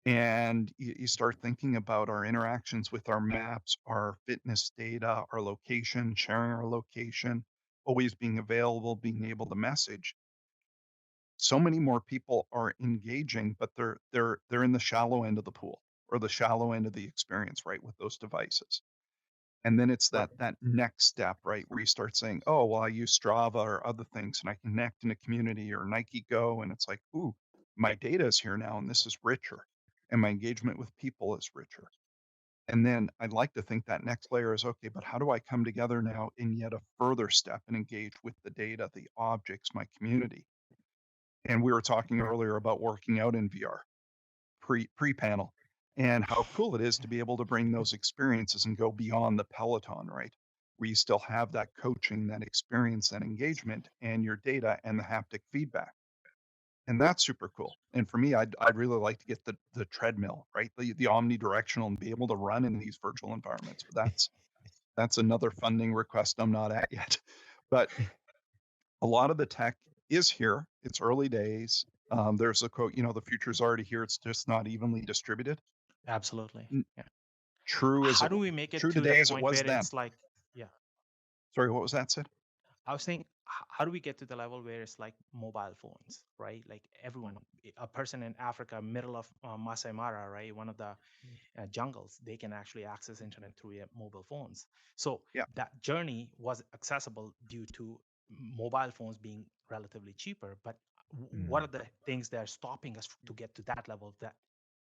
And you start thinking about our interactions with our maps, our fitness data, our location, sharing our location, always being available, being able to message. So many more people are engaging, but they're in the shallow end of the pool, or the shallow end of the experience, right, with those devices. And then it's Right. that next step, right, where you start saying, "Oh, well, I use Strava or other things, and I connect in a community or Nike Go," and it's like, "Ooh, my data is here now, and this is richer, and my engagement with people is richer." And then I'd like to think that next layer is, okay, but how do I come together now in yet a further step and engage with the data, the objects, my community? And we were talking earlier about working out in VR pre-panel, and how cool it is to be able to bring those experiences and go beyond the Peloton, right? Where you still have that coaching, that experience, that engagement, and your data and the haptic feedback. And that's super cool. And for me, I'd really like to get the treadmill, right? The omnidirectional, and be able to run in these virtual environments. But that's another funding request I'm not at yet. But a lot of the tech is here. It's early days. There's a quote, the future's already here. It's just not evenly distributed. Absolutely. N- Yeah. True as How it do we make it true to the today as it point was where then. it's like, yeah, Sorry, what was that, Sid? I was saying, how do we get to the level where it's like mobile phones, right? Like everyone, a person in Africa, middle of Masai Mara, right, one of the jungles, they can actually access internet through mobile phones. So Yeah. that journey was accessible due to mobile phones being relatively cheaper. But what are the things that are stopping us to get to that level? That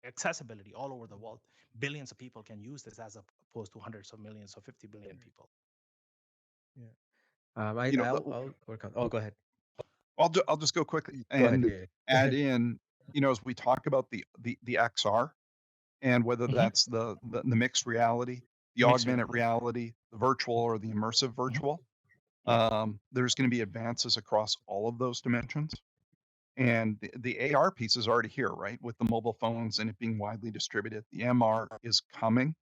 accessibility all over the world, billions of people can use this as opposed to hundreds of millions or 50 billion people. Yeah. You know, I'll work on. Oh, go ahead. I'll just go quickly Go ahead. and Yeah. add in, as we talk about the XR, and whether Mhm. that's the mixed reality, the Mixed augmented reality, the virtual or the immersive virtual, there's going to be advances across all of those dimensions. And the AR piece is already here, right? With the mobile phones and it being widely distributed. The MR is coming,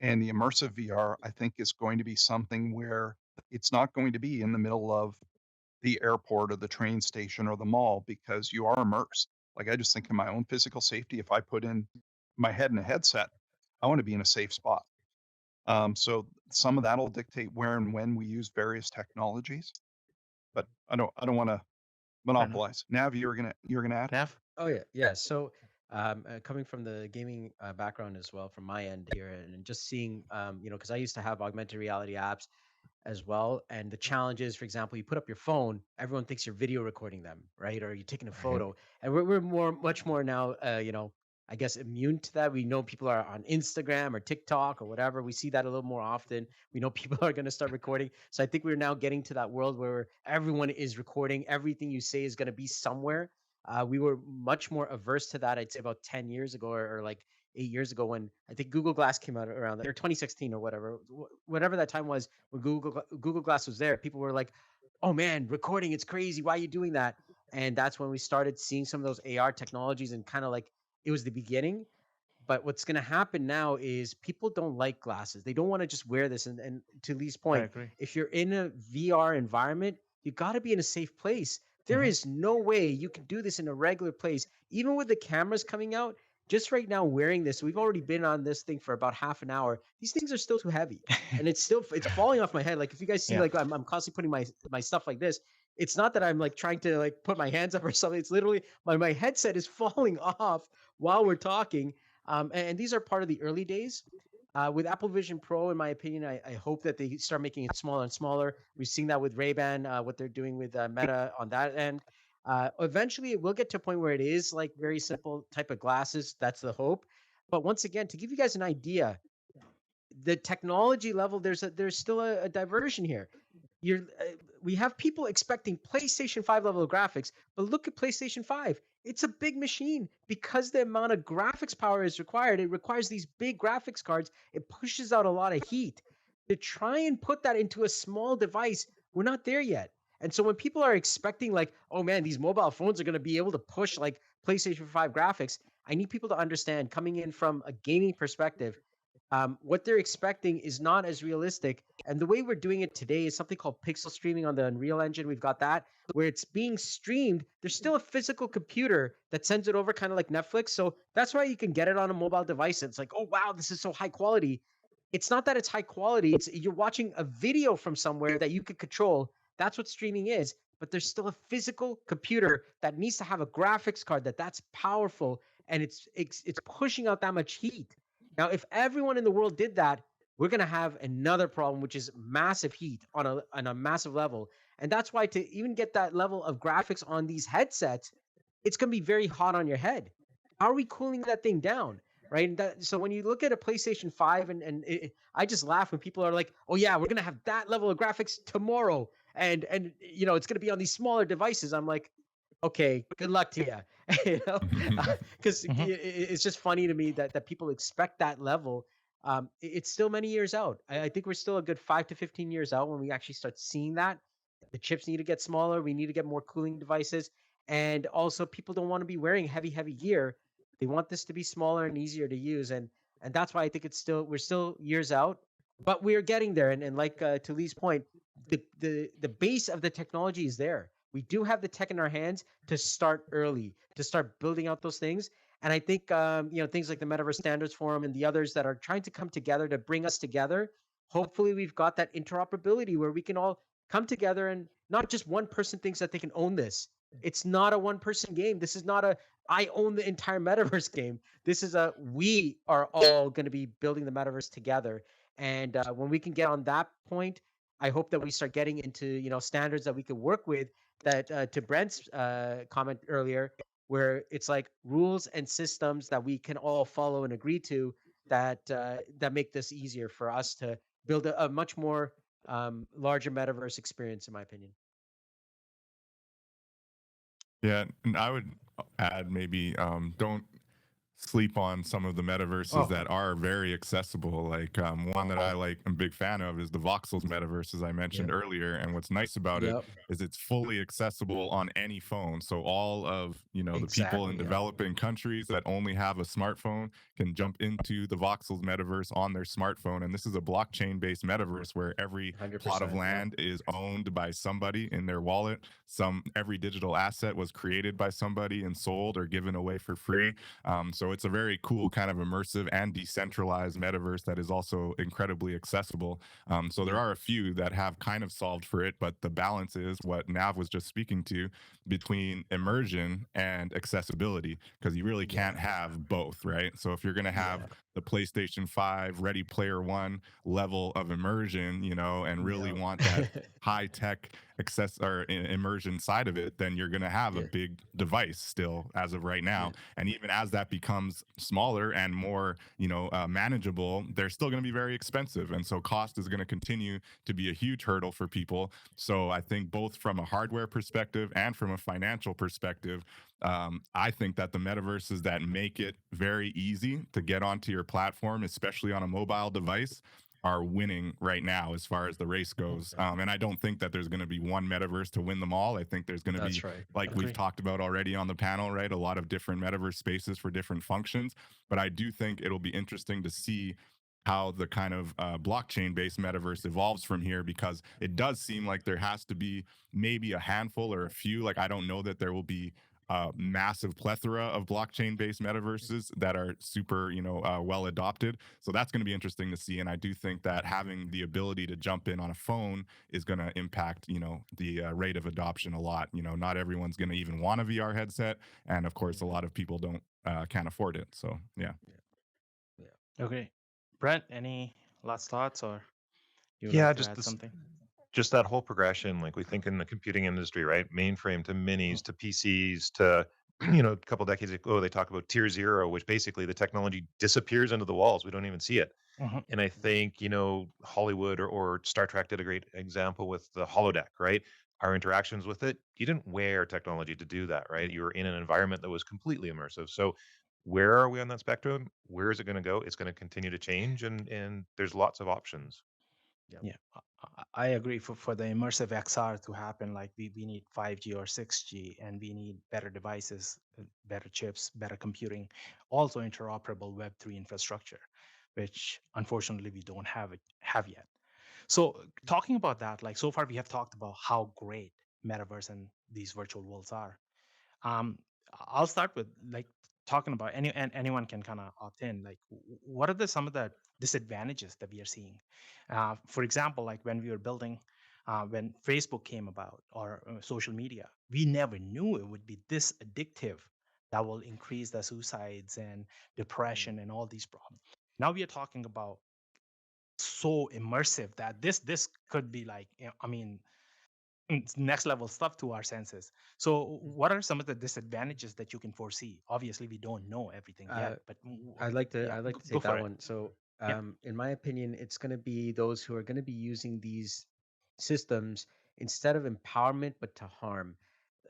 and the immersive VR, I think, is going to be something where it's not going to be in the middle of the airport or the train station or the mall, because you are immersed. Like, I just think of my own physical safety. If I put in my head in a headset, I want to be in a safe spot. So some of that'll dictate where and when we use various technologies. But I don't want to monopolize. Nav, you're gonna add? Nav? Oh yeah, yeah. So, coming from the gaming background as well, from my end here, and just seeing, because I used to have augmented reality apps as well, and the challenges, for example, you put up your phone, everyone thinks you're video recording them, right? Or you're taking a Right. photo, and we're much more now, I guess immune to that. We know people are on Instagram or TikTok or whatever. We see that a little more often. We know people are going to start recording. So I think we're now getting to that world where everyone is recording. Everything you say is going to be somewhere. We were much more averse to that, I'd say about 10 years ago, or like 8 years ago, when I think Google Glass came out around there, 2016 or whatever, whatever that time was, when Google Glass was there. People were like, "Oh man, recording, it's crazy. Why are you doing that?" And that's when we started seeing some of those AR technologies, and kind of like it was the beginning. But what's going to happen now is people don't like glasses. They don't want to just wear this. And to Lee's I point, agree. if you're in a VR environment, you got to be in a safe place. There Mhm. is no way you can do this in a regular place. Even with the cameras coming out, just right now wearing this, we've already been on this thing for about half an hour. These things are still too heavy. And it's falling off my head. Like if you guys see, Yeah. like I'm constantly putting my stuff like this. It's not that I'm like trying to like put my hands up or something. It's literally my headset is falling off while we're talking. And these are part of the early days. With Apple Vision Pro, in my opinion, I hope that they start making it smaller and smaller. We've seen that with Ray-Ban, what they're doing with Meta on that end. Eventually, it will get to a point where it is like very simple type of glasses. That's the hope. But once again, to give you guys an idea, the technology level, there's still a diversion here. You're We have people expecting PlayStation 5 level of graphics, but look at PlayStation 5. It's a big machine because the amount of graphics power is required. It requires these big graphics cards. It pushes out a lot of heat. To try and put that into a small device, we're not there yet. And so when people are expecting like, oh man, these mobile phones are going to be able to push like PlayStation 5 graphics, I need people to understand, coming in from a gaming perspective, what they're expecting is not as realistic. And the way we're doing it today is something called pixel streaming on the Unreal Engine. We've got that where it's being streamed. There's still a physical computer that sends it over, kind of like Netflix. So that's why you can get it on a mobile device. It's like, oh wow, this is so high quality. It's not that it's high quality. It's you're watching a video from somewhere that you could control. That's what streaming is. But there's still a physical computer that needs to have a graphics card that's powerful, and it's pushing out that much heat. Now, if everyone in the world did that, we're going to have another problem, which is massive heat on a massive level. And that's why, to even get that level of graphics on these headsets, it's going to be very hot on your head. How are we cooling that thing down? Right. So when you look at a PlayStation 5, I just laugh when people are like, oh, yeah, we're going to have that level of graphics tomorrow. And it's going to be on these smaller devices. I'm like, okay, good luck to you. Because Mhm. it's just funny to me that people expect that level. It's still many years out. I think we're still a good 5 to 15 years out when we actually start seeing that. The chips need to get smaller. We need to get more cooling devices. And also, people don't want to be wearing heavy gear. They want this to be smaller and easier to use. And that's why I think we're still years out, but we're getting there. And like to Lee's point, the base of the technology is there. We do have the tech in our hands to start early, to start building out those things. And I think things like the Metaverse Standards Forum and the others that are trying to come together to bring us together. hopefully we've got that interoperability where we can all come together and not just one person thinks that they can own this. It's not a one person game. This is not a I own the entire metaverse game. This is a we are all going to be building the metaverse together. And when we can get on that point, I hope that we start getting into standards that we could work with. That to Brent's comment earlier, where it's like rules and systems that we can all follow and agree to that make this easier for us to build a much more larger metaverse experience, in my opinion. Yeah, and I would add maybe don't sleep on some of the metaverses that are very accessible. Like one that I like, I'm a big fan of, is the Voxels metaverse, as I mentioned earlier. And what's nice about it is it's fully accessible on any phone. So all of the people in developing countries that only have a smartphone can jump into the Voxels metaverse on their smartphone. And this is a blockchain-based metaverse where every plot of land is owned by somebody in their wallet. Every digital asset was created by somebody and sold or given away for free. So it's a very cool kind of immersive and decentralized metaverse that is also incredibly accessible. So there are a few that have kind of solved for it, but the balance is what Nav was just speaking to between immersion and accessibility, because you really can't have both, right? So if you're going to have the PlayStation 5 Ready Player One level of immersion, and really want that high tech immersion side of it, then you're going to have a big device still as of right now. And even as that becomes smaller and more manageable, they're still going to be very expensive, and so cost is going to continue to be a huge hurdle for people. So I think both from a hardware perspective and from a financial perspective, I think that the metaverses that make it very easy to get onto your platform, especially on a mobile device, are winning right now as far as the race goes. And I don't think that there's going to be one metaverse to win them all. I think there's going to be, like we've talked about already on the panel, right, a lot of different metaverse spaces for different functions. But I do think it'll be interesting to see how the kind of blockchain-based metaverse evolves from here, because it does seem like there has to be maybe a handful or a few. Like, I don't know that there will be a massive plethora of blockchain-based metaverses that are super, well adopted. So that's going to be interesting to see. And I do think that having the ability to jump in on a phone is going to impact, the rate of adoption a lot. Not everyone's going to even want a VR headset, and of course, a lot of people can't afford it. So yeah. Okay, Brent, any last thoughts, or you would Yeah, like to add something? just that whole progression, like we think in the computing industry, right? Mainframe to minis to PCs to, a couple decades ago, they talk about tier zero, which basically the technology disappears into the walls. We don't even see it. And I think, Hollywood or Star Trek did a great example with the holodeck, right? Our interactions with it, you didn't wear technology to do that, right? You were in an environment that was completely immersive. So where are we on that spectrum? Where is it going to go? It's going to continue to change, and there's lots of options. Yeah, I agree. For the immersive XR to happen, like we need 5G or 6G, and we need better devices, better chips, better computing, also interoperable Web3 infrastructure, which unfortunately we don't have yet. So talking about that, like so far we have talked about how great metaverse and these virtual worlds are. Um, I'll start with like talking about anyone can kind of opt in. Like, what are some of the disadvantages that we are seeing? For example, like when we were building, when Facebook came about or social media, we never knew it would be this addictive. That will increase the suicides and depression and all these problems. Now we are talking about so immersive that this could be like, I mean, it's next level stuff to our senses. So what are some of the disadvantages that you can foresee? Obviously we don't know everything yet, but I'd like to go take for that it. one. So Yeah. in my opinion, it's going to be those who are going to be using these systems instead of empowerment, but to harm.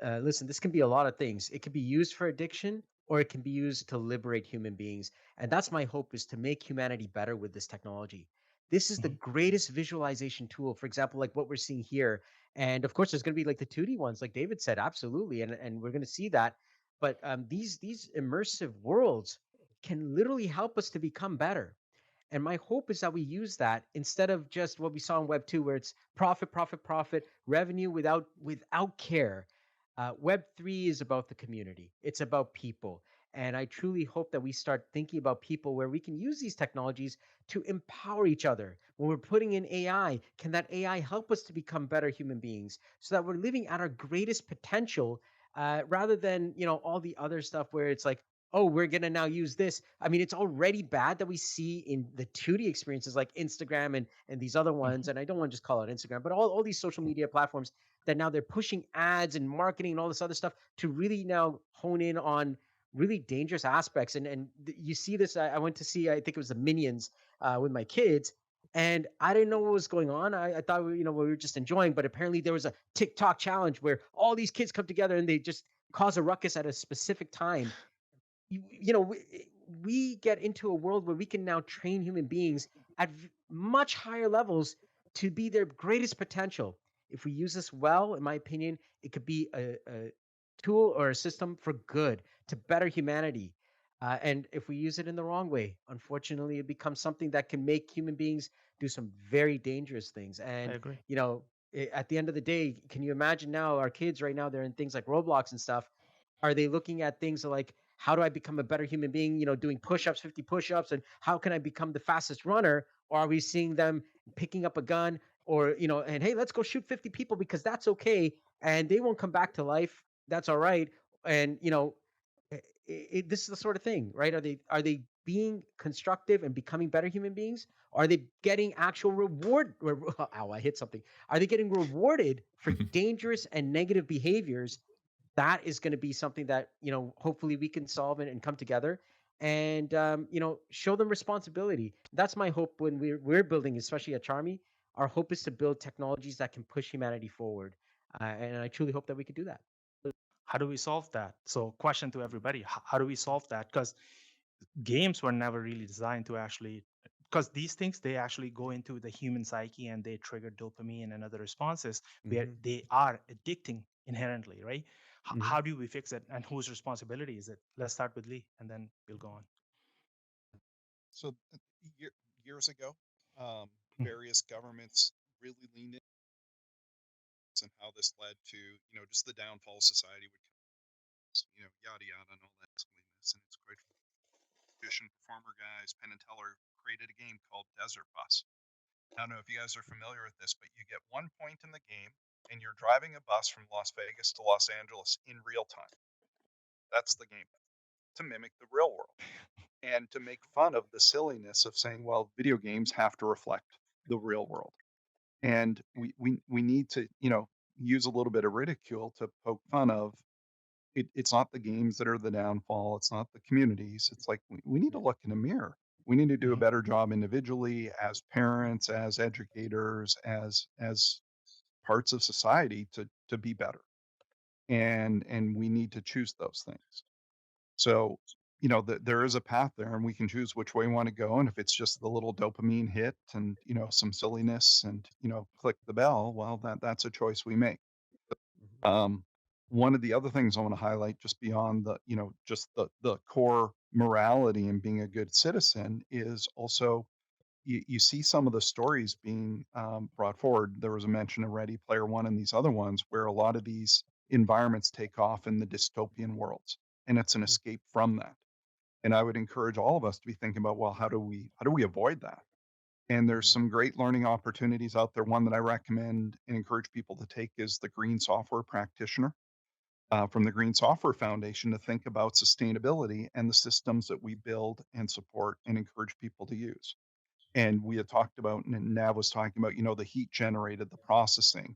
Listen, this can be a lot of things. It can be used for addiction, or it can be used to liberate human beings. And that's my hope, is to make humanity better with this technology. This is the greatest visualization tool, for example, like what we're seeing here. And of course, there's going to be like the 2D ones, like David said, absolutely. And we're going to see that. But these immersive worlds can literally help us to become better. And my hope is that we use that instead of just what we saw in Web 2, where it's profit, profit, profit, revenue without care. Web 3 is about the community. It's about people. And I truly hope that we start thinking about people where we can use these technologies to empower each other. When we're putting in AI, can that AI help us to become better human beings so that we're living at our greatest potential, rather than, all the other stuff where it's like, oh, we're going to now use this. I mean, it's already bad that we see in the 2D experiences like Instagram and these other ones. And I don't want to just call it Instagram, but all these social media platforms that now they're pushing ads and marketing and all this other stuff to really now hone in on really dangerous aspects. And you see this. I went to see, I think it was the Minions, with my kids, and I didn't know what was going on. I thought we were just enjoying, but apparently there was a TikTok challenge where all these kids come together and they just cause a ruckus at a specific time. We get into a world where we can now train human beings at much higher levels to be their greatest potential. If we use this well, in my opinion, it could be a tool or a system for good to better humanity. And if we use it in the wrong way, unfortunately, it becomes something that can make human beings do some very dangerous things. I And, agree. at the end of the day, can you imagine now our kids right now, they're in things like Roblox and stuff. Are they looking at things like, how do I become a better human being, doing push-ups, 50 push-ups, and how can I become the fastest runner? Or are we seeing them picking up a gun, or, and hey, let's go shoot 50 people because that's okay and they won't come back to life. That's all right. And, this is the sort of thing, right? Are they being constructive and becoming better human beings? Are they getting actual reward? Ow, I hit something. Are they getting rewarded for dangerous and negative behaviors? That is going to be something that, hopefully we can solve and come together and, show them responsibility. That's my hope when we're building, especially at Charmy. Our hope is to build technologies that can push humanity forward, and I truly hope that we could do that. How do we solve that? So, question to everybody: how do we solve that? Because games were never really designed to actually, because these things, they actually go into the human psyche and they trigger dopamine and other responses where Hmm. they are addicting inherently, right? Hmm. How do we fix it, and whose responsibility is it? Let's start with Lee and then we'll go on. So years ago, Mhm. various governments really leaned in, and how this led to, just the downfall of society would, yada yada and all that silliness. And it's great. Magician performer guys, Penn and Teller created a game called Desert Bus. I don't know if you guys are familiar with this, but you get 1 point in the game and you're driving a bus from Las Vegas to Los Angeles in real time. That's the game, to mimic the real world and to make fun of the silliness of saying, well, video games have to reflect the real world. And we need to, use a little bit of ridicule to poke fun of it. It's not the games that are the downfall. It's not the communities. It's like we need to look in a mirror. We need to do a Mhm. better job individually, as parents, as educators, as parts of society, to be better. And we need to choose those things. So, there is a path there, and we can choose which way we want to go. And if it's just the little dopamine hit and, some silliness and, click the bell, well, that's a choice we make. Hmm. Um, one of the other things I want to highlight, just beyond the, just the core morality and being a good citizen, is also you see some of the stories being brought forward. There was a mention of Ready Player One and these other ones where a lot of these environments take off in the dystopian worlds, and it's an escape from that. And I would encourage all of us to be thinking about, well, how do we avoid that? And there's Hmm. some great learning opportunities out there. One that I recommend and encourage people to take is the Green Software Practitioner, from the Green Software Foundation, to think about sustainability and the systems that we build and support and encourage people to use. And we had talked about, and Nav was talking about, the heat generated, the processing,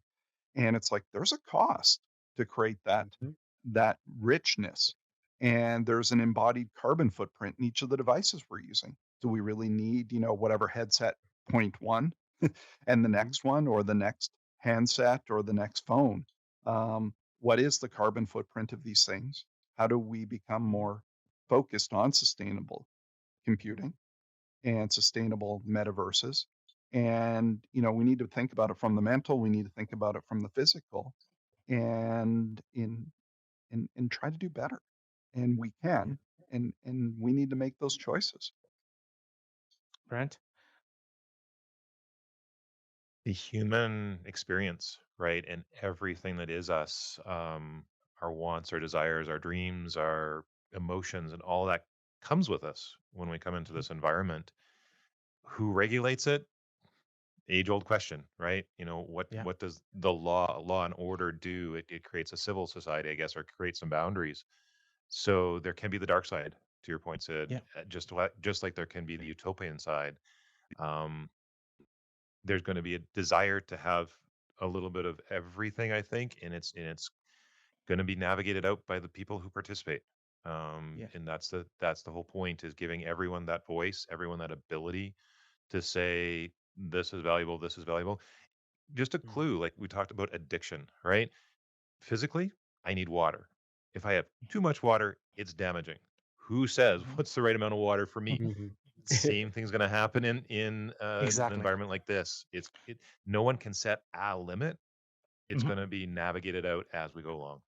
and it's like there's a cost to create Hmm. that richness, and there's an embodied carbon footprint in each of the devices we're using. Do we really need, whatever headset point one and the Hmm. next one, or the next handset, or the next phone? What is the carbon footprint of these things? How do we become more focused on sustainable computing and sustainable metaverses? And, we need to think about it from the mental, we need to think about it from the physical, and and try to do better. And we Yeah. can, and we need to make those choices. Brent? The human experience, right? And everything that is us, our wants, our desires, our dreams, our emotions and all that comes with us when we come into this environment. Who regulates it? Age old question, right? You know, Yeah. what does the law and order do? It creates a civil society, I guess, or creates some boundaries. So there can be the dark side, to your point, Sid. Yeah. Just like there can be the utopian side. Um, there's going to be a desire to have a little bit of everything, I think, and it's going to be navigated out by the people who participate. Yeah. And that's the whole point, is giving everyone that voice, everyone that ability to say this is valuable, this is valuable. Just a clue, like we talked about addiction, right? Physically, I need water. If I have too much water, it's damaging. Who says Mhm. what's the right amount of water for me? Mhm. Same thing's going to happen in an Exactly. environment like this. No one can set a limit. It's Mhm. going to be navigated out as we go along.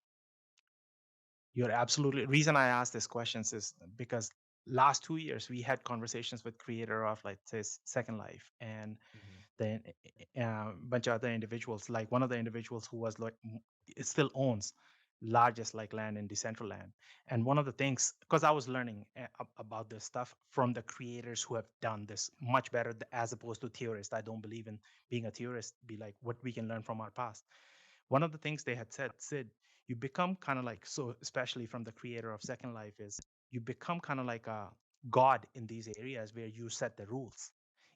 You're absolutely. Reason I ask these questions is because last 2 years we had conversations with creator of, like, say, Second Life, and then bunch of other individuals. Like one of the individuals who was like, it still owns largest like land in Decentraland. And one of the things, because I was learning about this stuff from the creators who have done this much better, as opposed to theorists. I don't believe in being a theorist. Be like what we can learn from our past. One of the things they had said, Sid, you become kind of like, so especially from the creator of Second Life, is you become kind of like a god in these areas where you set the rules.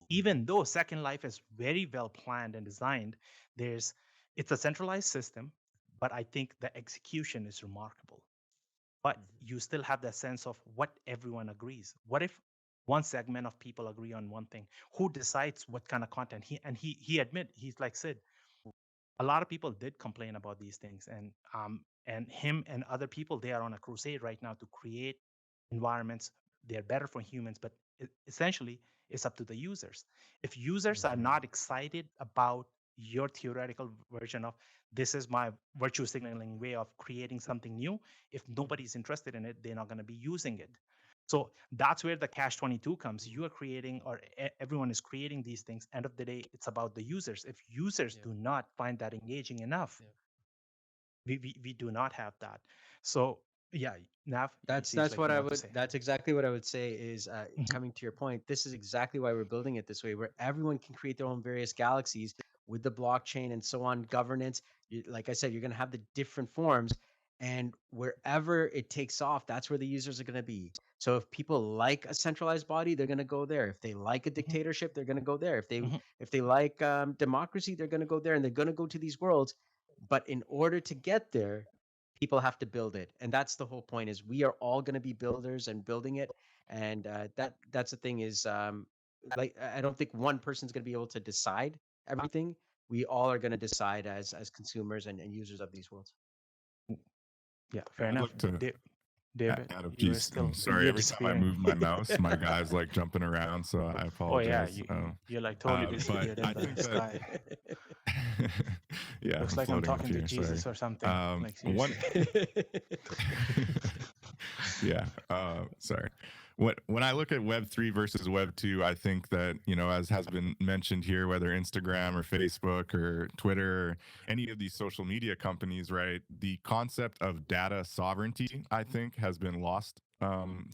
Even though Second Life is very well planned and designed, there's it's a centralized system, but I think the execution is remarkable. But you still have that sense of what everyone agrees. What if one segment of people agree on one thing? Who decides what kind of content? He's like, Sid, a lot of people did complain about these things, and him and other people, they are on a crusade right now to create environments. They're better for humans, but essentially it's up to the users. If users are not excited about your theoretical version of, this is my virtue signaling way of creating something new, if nobody's interested in it, they're not going to be using it. So that's where the cash 22 comes. You are creating, or everyone is creating these things. End of the day, it's about the users. If users do not find that engaging enough, we do not have that. So yeah, Nav, it seems That's like what you I want to would. say. That's exactly what I would say. Is Mhm, coming to your point. This is exactly why we're building it this way, where everyone can create their own various galaxies with the blockchain and so on. Governance, like I said, you're going to have the different forms, and wherever it takes off, that's where the users are going to be. So if people like a centralized body, they're going to go there. If they like a mhm, dictatorship, they're going to go there. mhm, If they like democracy, they're going to go there, and they're going to go to these worlds. But in order to get there, people have to build it, and that's the whole point. Is we are all going to be builders and building it, and that's the thing. Is like I don't think one person's going to be able to decide everything. We all are going to decide as consumers and users of these worlds. yeah, fair I'd enough. like to David, add a you are piece. still, Sorry, you're every time I disappearing. move my mouse, my guy's like jumping around, so I Oh yeah, apologize. you're like totally But disappeared in I the think that, sky. yeah, Looks I'm like I'm floating up talking to here. Sorry. Jesus or something. Like One, seriously. yeah. Sorry. When I look at Web3 versus Web2, I think that, as has been mentioned here, whether Instagram or Facebook or Twitter, or any of these social media companies, right? The concept of data sovereignty, I think, has been lost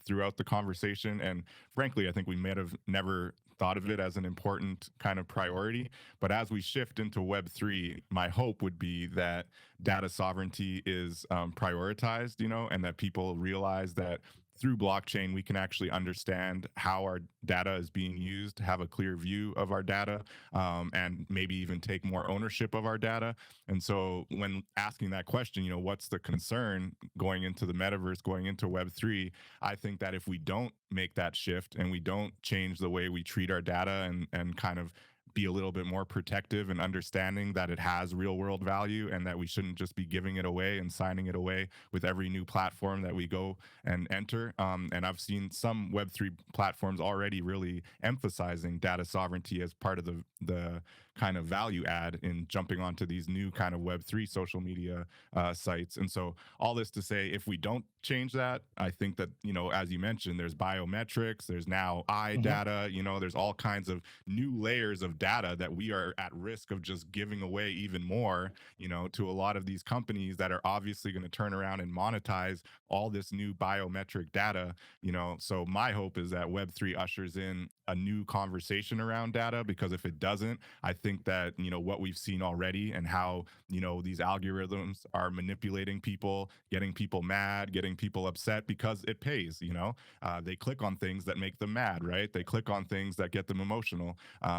throughout the conversation. And frankly, I think we may have never thought of it as an important kind of priority. But as we shift into Web3, my hope would be that data sovereignty is prioritized, and that people realize that through blockchain, we can actually understand how our data is being used, have a clear view of our data, and maybe even take more ownership of our data. And so, when asking that question, what's the concern going into the metaverse, going into Web3? I think that if we don't make that shift and we don't change the way we treat our data and kind of be a little bit more protective and understanding that it has real world value and that we shouldn't just be giving it away and signing it away with every new platform that we go and enter. And I've seen some Web3 platforms already really emphasizing data sovereignty as part of the kind of value add in jumping onto these new kind of Web3 social media sites. And so all this to say, if we don't change that, I think that, as you mentioned, there's biometrics, there's now eye Mhm, data, there's all kinds of new layers of data that we are at risk of just giving away even more, to a lot of these companies that are obviously going to turn around and monetize all this new biometric data. So my hope is that Web3 ushers in a new conversation around data, because if it doesn't, I think that, what we've seen already and how, these algorithms are manipulating people, getting people mad, getting people upset because it pays. They click on things that make them mad, right? They click on things that get them emotional.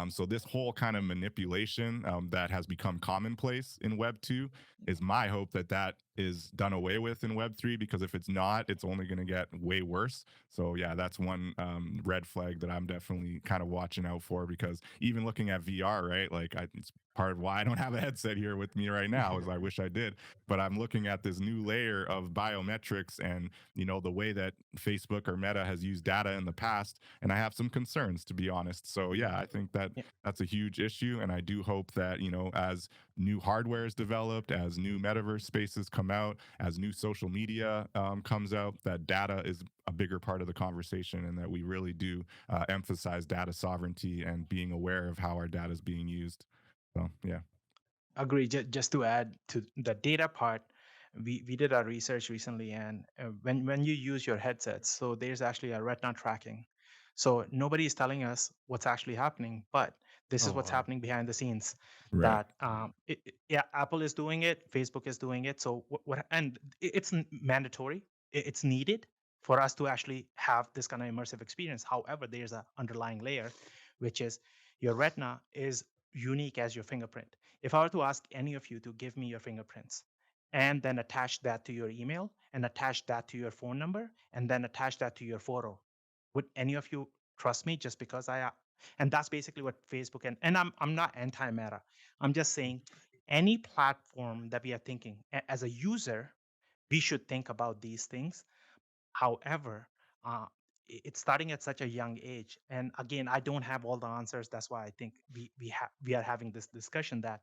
So this whole kind of manipulation that has become commonplace in Web 2 is my hope that that is done away with in Web 3, because if it's not, it's only going to get way worse. So yeah, that's one red flag that I'm definitely kind of watching out for, because even looking at VR, right? Like it's part of why I don't have a headset here with me right now, is I wish I did. But I'm looking at this new layer of biometrics and, the way that Facebook or Meta has used data in the past, and I have some concerns, to be honest. So yeah, I think that Yeah. that's a huge issue, and I do hope that, as new hardware is developed, as new metaverse spaces come out, as new social media comes out, that data is a bigger part of the conversation, and that we really do emphasize data sovereignty and being aware of how our data is being used. So yeah. Agree. Just to add to the data part, we did our research recently, and when you use your headsets, so there's actually a retina tracking. So nobody is telling us what's actually happening, but this is Oh what's wow. happening behind the scenes. Right. That yeah, Apple is doing it, Facebook is doing it. So and it's mandatory. It's needed for us to actually have this kind of immersive experience. However, there's an underlying layer, which is your retina is unique as your fingerprint. If I were to ask any of you to give me your fingerprints and then attach that to your email and attach that to your phone number and then attach that to your photo, would any of you trust me just because and that's basically what Facebook and I'm not anti-Meta. I'm just saying any platform that we are thinking as a user, we should think about these things. However, uh, it's starting at such a young age, and again, I don't have all the answers. That's why I think we are having this discussion, that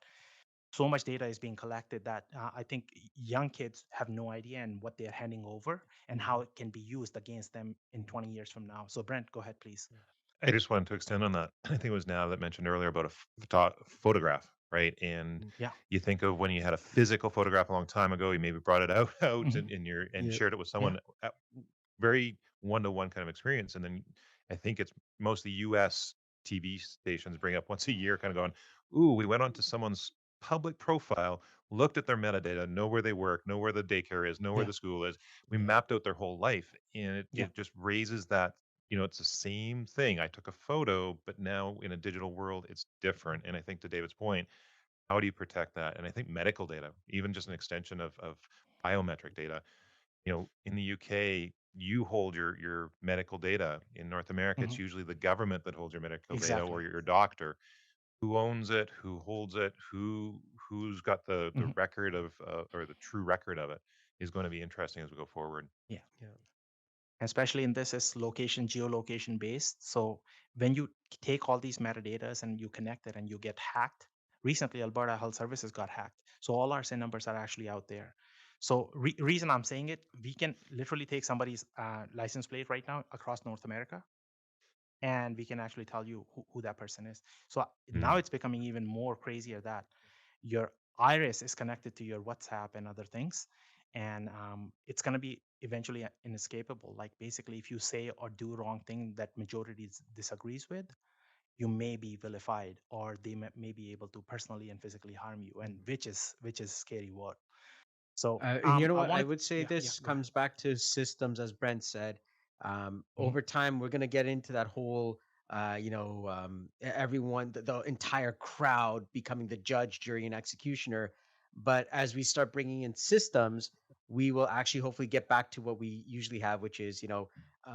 so much data is being collected that I think young kids have no idea and what they're handing over and how it can be used against them in 20 years from now. So, Brent, go ahead, please. I just wanted to extend on that. I think it was Nav that mentioned earlier about a photograph, right? And Yeah. you think of when you had a physical photograph a long time ago, you maybe brought it out Mhm. and Yeah. shared it with Yeah. someone. Very one-to-one kind of experience. And then I think it's mostly US TV stations bring up once a year, kind of going, ooh, we went onto someone's public profile, looked at their metadata, know where they work, know where the daycare is, know where Yeah. the school is. We Yeah. mapped out their whole life. And Yeah. it just raises that, it's the same thing. I took a photo, but now in a digital world, it's different. And I think to David's point, how do you protect that? And I think medical data, even just an extension of biometric data, in the UK, you hold your medical data. In North America, Mhm. it's usually the government that holds your medical data, or Exactly. your doctor. Who owns it? Who holds it? Who's got the Mhm. record of or the true record of it is going to be interesting as we go forward. Yeah. Yeah. Especially in this is location geolocation based. So when you take all these metadatas and you connect it and you get hacked, recently Alberta Health Services got hacked, so all our SIN numbers are actually out there. So reason I'm saying it, we can literally take somebody's license plate right now across North America, and we can actually tell you who that person is. So now Mm. it's becoming even more crazier that your iris is connected to your WhatsApp and other things, and it's going to be eventually inescapable. Like basically, if you say or do wrong thing that majority disagrees with, you may be vilified, or they may be able to personally and physically harm you, and which is scary word. So And you know I what? I wanted, would say yeah, this go ahead. comes back to systems, as Brent said. Mhm. Over time, we're going to get into that whole, everyone, the entire crowd becoming the judge, jury, and executioner. But as we start bringing in systems, we will actually hopefully get back to what we usually have, which is,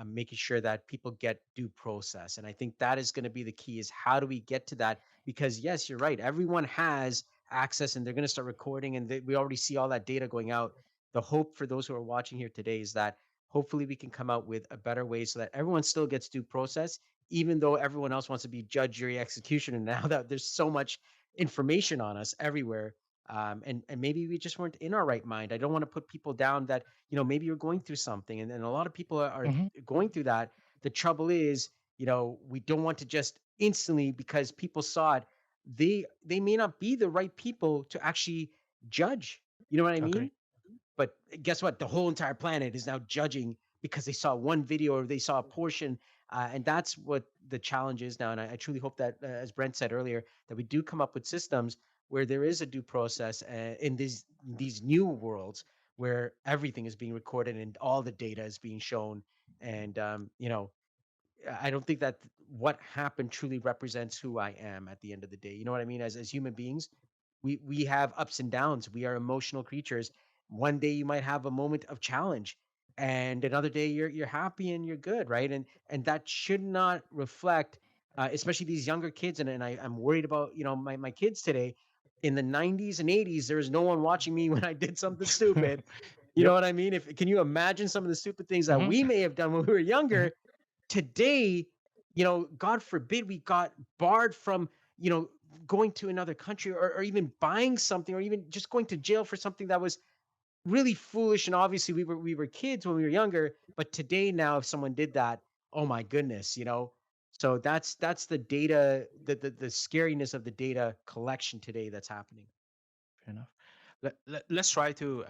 making sure that people get due process. And I think that is going to be the key: is how do we get to that? Because yes, you're right. Everyone has access and they're going to start recording, and we already see all that data going out. The hope for those who are watching here today is that hopefully we can come out with a better way so that everyone still gets due process, even though everyone else wants to be judge, jury, executioner. Now that there's so much information on us everywhere, and maybe we just weren't in our right mind. I don't want to put people down that, maybe you're going through something, and a lot of people are Mhm. going through that. The trouble is, we don't want to just instantly, because people saw it, they may not be the right people to actually judge. You know what I Agree. mean? But guess what? The whole entire planet is now judging because they saw one video or they saw a portion. And that's what the challenge is now. And I truly hope that, as Brent said earlier, that we do come up with systems where there is a due process in these new worlds where everything is being recorded and all the data is being shown. And I don't think that what happened truly represents who I am at the end of the day. You know what I mean? As human beings, we have ups and downs. We are emotional creatures. One day you might have a moment of challenge, and another day you're happy and you're good, right? And that should not reflect, especially these younger kids. And I'm worried about my kids today. In the 90s and 80s, there was no one watching me when I did something stupid. You Yep. know what I mean? If Can you imagine some of the stupid things that Mhm. we may have done when we were younger? Today, God forbid we got barred from, going to another country, or even buying something, or even just going to jail for something that was really foolish. And obviously we were kids when we were younger, but today now if someone did that, oh my goodness. So that's the data, the scariness of the data collection today that's happening. Fair enough. Let's try to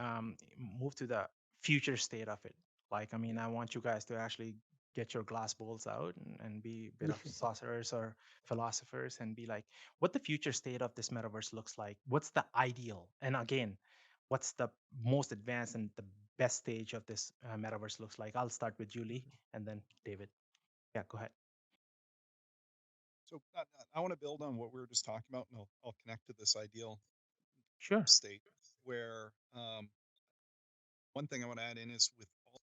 move to the future state of it. Like, I mean, I want you guys to actually get your glass bowls out and be a bit of sorcerers or philosophers and be like, what the future state of this metaverse looks like. What's the ideal? And again, what's the most advanced and the best stage of this metaverse looks like? I'll start with Julie and then David. Yeah, go ahead. So I want to build on what we were just talking about, and I'll connect to this ideal Sure. state where one thing I want to add in is with all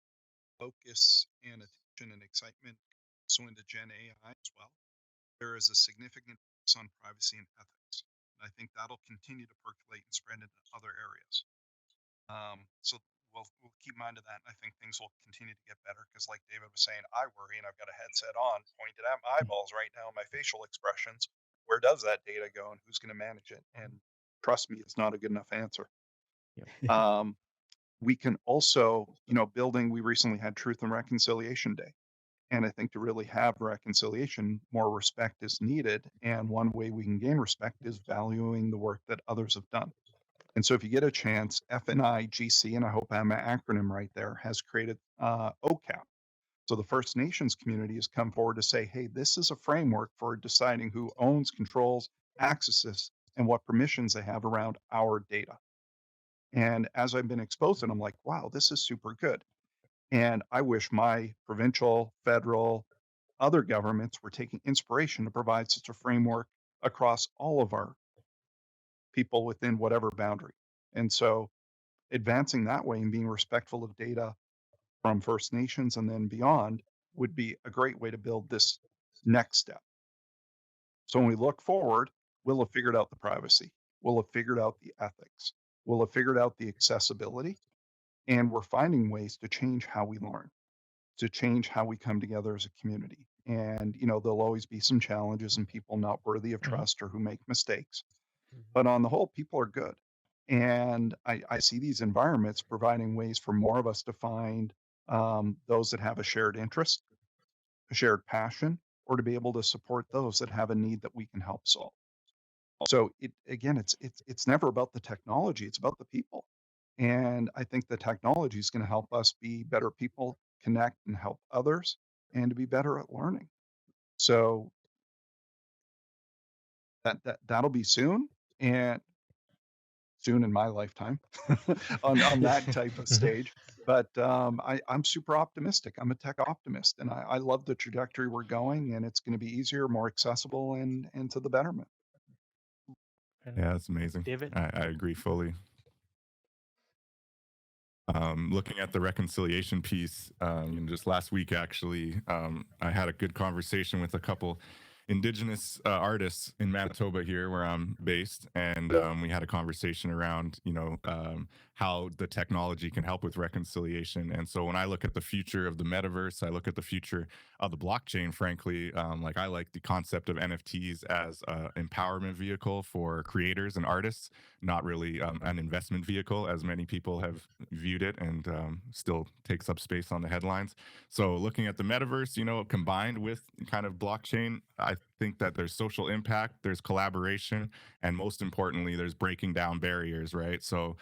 focus and attention and excitement so into Gen AI as well, there is a significant focus on privacy and ethics. And I think that'll continue to percolate and spread into other areas. So we'll keep mind of that. And I think things will continue to get better because, like David was saying, I worry, and I've got a headset on, pointed at my eyeballs right now, my facial expressions. Where does that data go, and who's going to manage it? And trust me, it's not a good enough answer. Yep. We can also, building. We recently had Truth and Reconciliation Day. And I think to really have reconciliation, more respect is needed. And one way we can gain respect is valuing the work that others have done. And so if you get a chance, FNIGC, and I hope I'm an acronym right there, has created OCAP. So the First Nations community has come forward to say, hey, this is a framework for deciding who owns, controls, accesses, and what permissions they have around our data. And as I've been exposed to it, I'm like, wow, this is super good. And I wish my provincial, federal, other governments were taking inspiration to provide such a framework across all of our people within whatever boundary. And so advancing that way and being respectful of data from First Nations and then beyond would be a great way to build this next step. So when we look forward, we'll have figured out the privacy, we'll have figured out the ethics, we'll have figured out the accessibility, and we're finding ways to change how we learn, to change how we come together as a community. And, there'll always be some challenges and people not worthy of Mhm. trust or who make mistakes. But on the whole, people are good. And I see these environments providing ways for more of us to find those that have a shared interest, a shared passion, or to be able to support those that have a need that we can help solve. So it's never about the technology; it's about the people. And I think the technology is going to help us be better people, connect and help others, and to be better at learning. So that'll be soon, and soon in my lifetime on that type of stage. But I'm super optimistic. I'm a tech optimist, and I love the trajectory we're going, and it's going to be easier, more accessible, and to the betterment. Fair Yeah, enough. that's amazing. David? I agree fully. Looking at the reconciliation piece, just last week, actually, I had a good conversation with a couple indigenous artists in Manitoba here where I'm based. And we had a conversation around, how the technology can help with reconciliation. And so when I look at the future of the metaverse, I look at the future of the blockchain, frankly, like I like the concept of NFTs as an empowerment vehicle for creators and artists, not really an investment vehicle, as many people have viewed it, and still takes up space on the headlines. So looking at the metaverse, combined with kind of blockchain, I I think that there's social impact, there's collaboration, and most importantly, there's breaking down barriers, right? So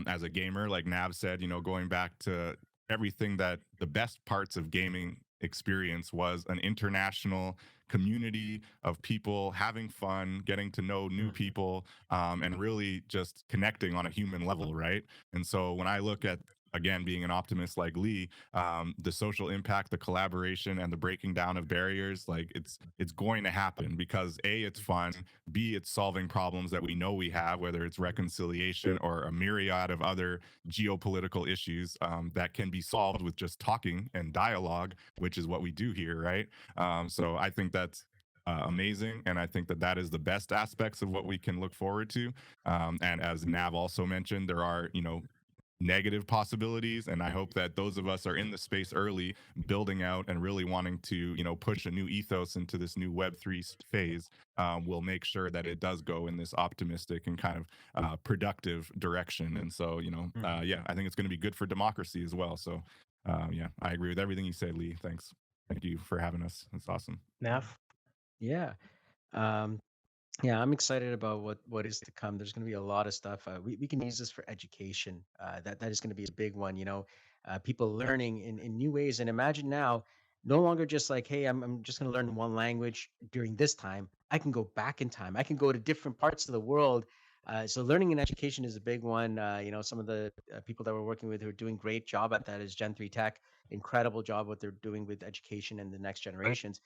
as a gamer, like Nav said, going back to everything that the best parts of gaming experience was an international community of people having fun, getting to know new people, and really just connecting on a human level, right? And so when I look at, again, being an optimist like Lee, the social impact, the collaboration, and the breaking down of barriers, like it's going to happen because A, it's fun, B, it's solving problems that we know we have, whether it's reconciliation or a myriad of other geopolitical issues that can be solved with just talking and dialogue, which is what we do here, right? So I think that's amazing, and I think that that is the best aspects of what we can look forward to. And as Nav also mentioned, there are negative possibilities, and I hope that those of us are in the space early, building out and really wanting to push a new ethos into this new Web3 phase, will make sure that it does go in this optimistic and kind of productive direction. And so yeah, I think it's going to be good for democracy as well. So yeah, I agree with everything you said, Lee. Thanks. Thank you for having us. It's awesome. Nav? Yeah. Um, yeah, I'm excited about what is to come. There's going to be a lot of stuff. We can use this for education. That is going to be a big one. People learning in new ways. And imagine now, no longer just like, hey, I'm just going to learn one language during this time. I can go back in time. I can go to different parts of the world. So learning and education is a big one. Some of the people that we're working with who are doing great job at that is Gen 3 Tech. Incredible job what they're doing with education and the next generations.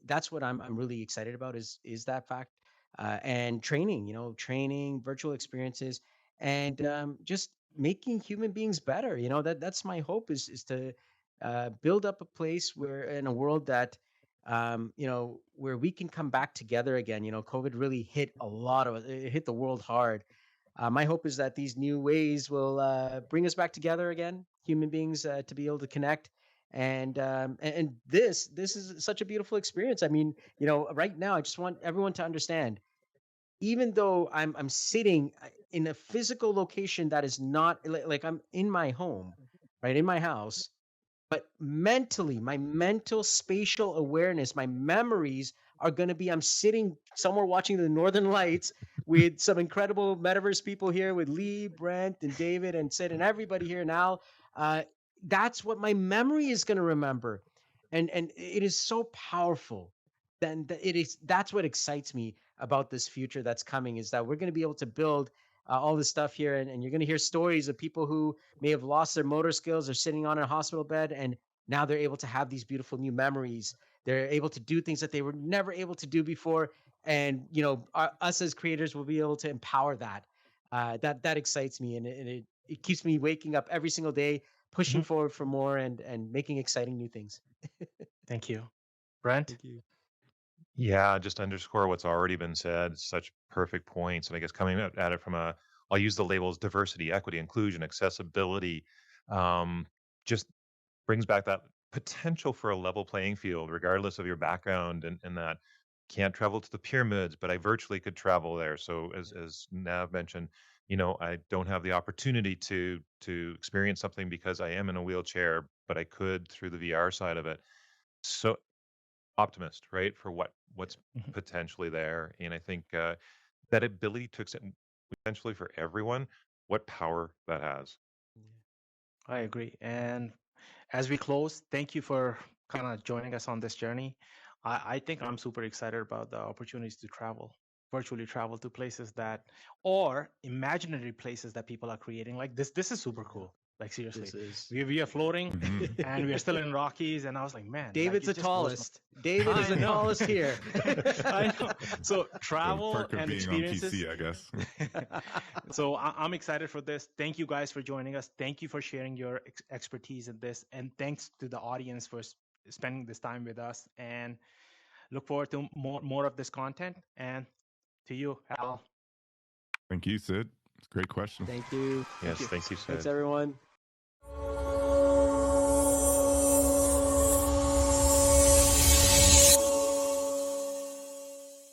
That's what I'm really excited about is that fact, and training, training, virtual experiences, and just making human beings better. That's my hope is to build up a place where in a world that where we can come back together again. COVID really hit a lot of it hit the world hard. My hope is that these new ways will bring us back together again, human beings, to be able to connect. And this is such a beautiful experience. I mean, right now, I just want everyone to understand. Even though I'm sitting in a physical location that is not like I'm in my home, right in my house, but mentally, my mental spatial awareness, my memories are going to be I'm sitting somewhere watching the Northern Lights with some incredible metaverse people here with Lee, Brent, and David, and Sid, and everybody here now. Uh, that's what my memory is going to remember. And it is so powerful. Then that's what excites me about this future that's coming is that we're going to be able to build all this stuff here. And you're going to hear stories of people who may have lost their motor skills or sitting on a hospital bed, and now they're able to have these beautiful new memories. They're able to do things that they were never able to do before, and us as creators will be able to empower that. That excites me, and it keeps me waking up every single day, pushing forward for more and making exciting new things. Thank you. Brent? Thank you. Yeah, just underscore what's already been said. Such perfect points. And I guess coming at it from I'll use the labels diversity, equity, inclusion, accessibility, just brings back that potential for a level playing field, regardless of your background, and that can't travel to the pyramids, but I virtually could travel there. So as Nav mentioned, I don't have the opportunity to experience something because I am in a wheelchair, but I could through the VR side of it. So optimist, right, for what's potentially there. And I think that ability to accept potentially for everyone, what power that has. I agree. And as we close, thank you for kind of joining us on this journey. I think I'm super excited about the opportunities to virtually travel to places or imaginary places that people are creating. Like this is super cool. Like seriously, This is we are floating and we are still in Rockies, and I was like, man, David's the it just blows tallest. David is the I know. tallest here. I know. So The travel perk of and being on experiences. PC, I guess. So I'm excited for this. Thank you guys for joining us. Thank you for sharing your expertise in this, and thanks to the audience for spending this time with us. And look forward to more of this content. And to you, Al. Thank you, Sid. It's a great question. Thank you. Yes, thank you, Sid. Thanks, everyone.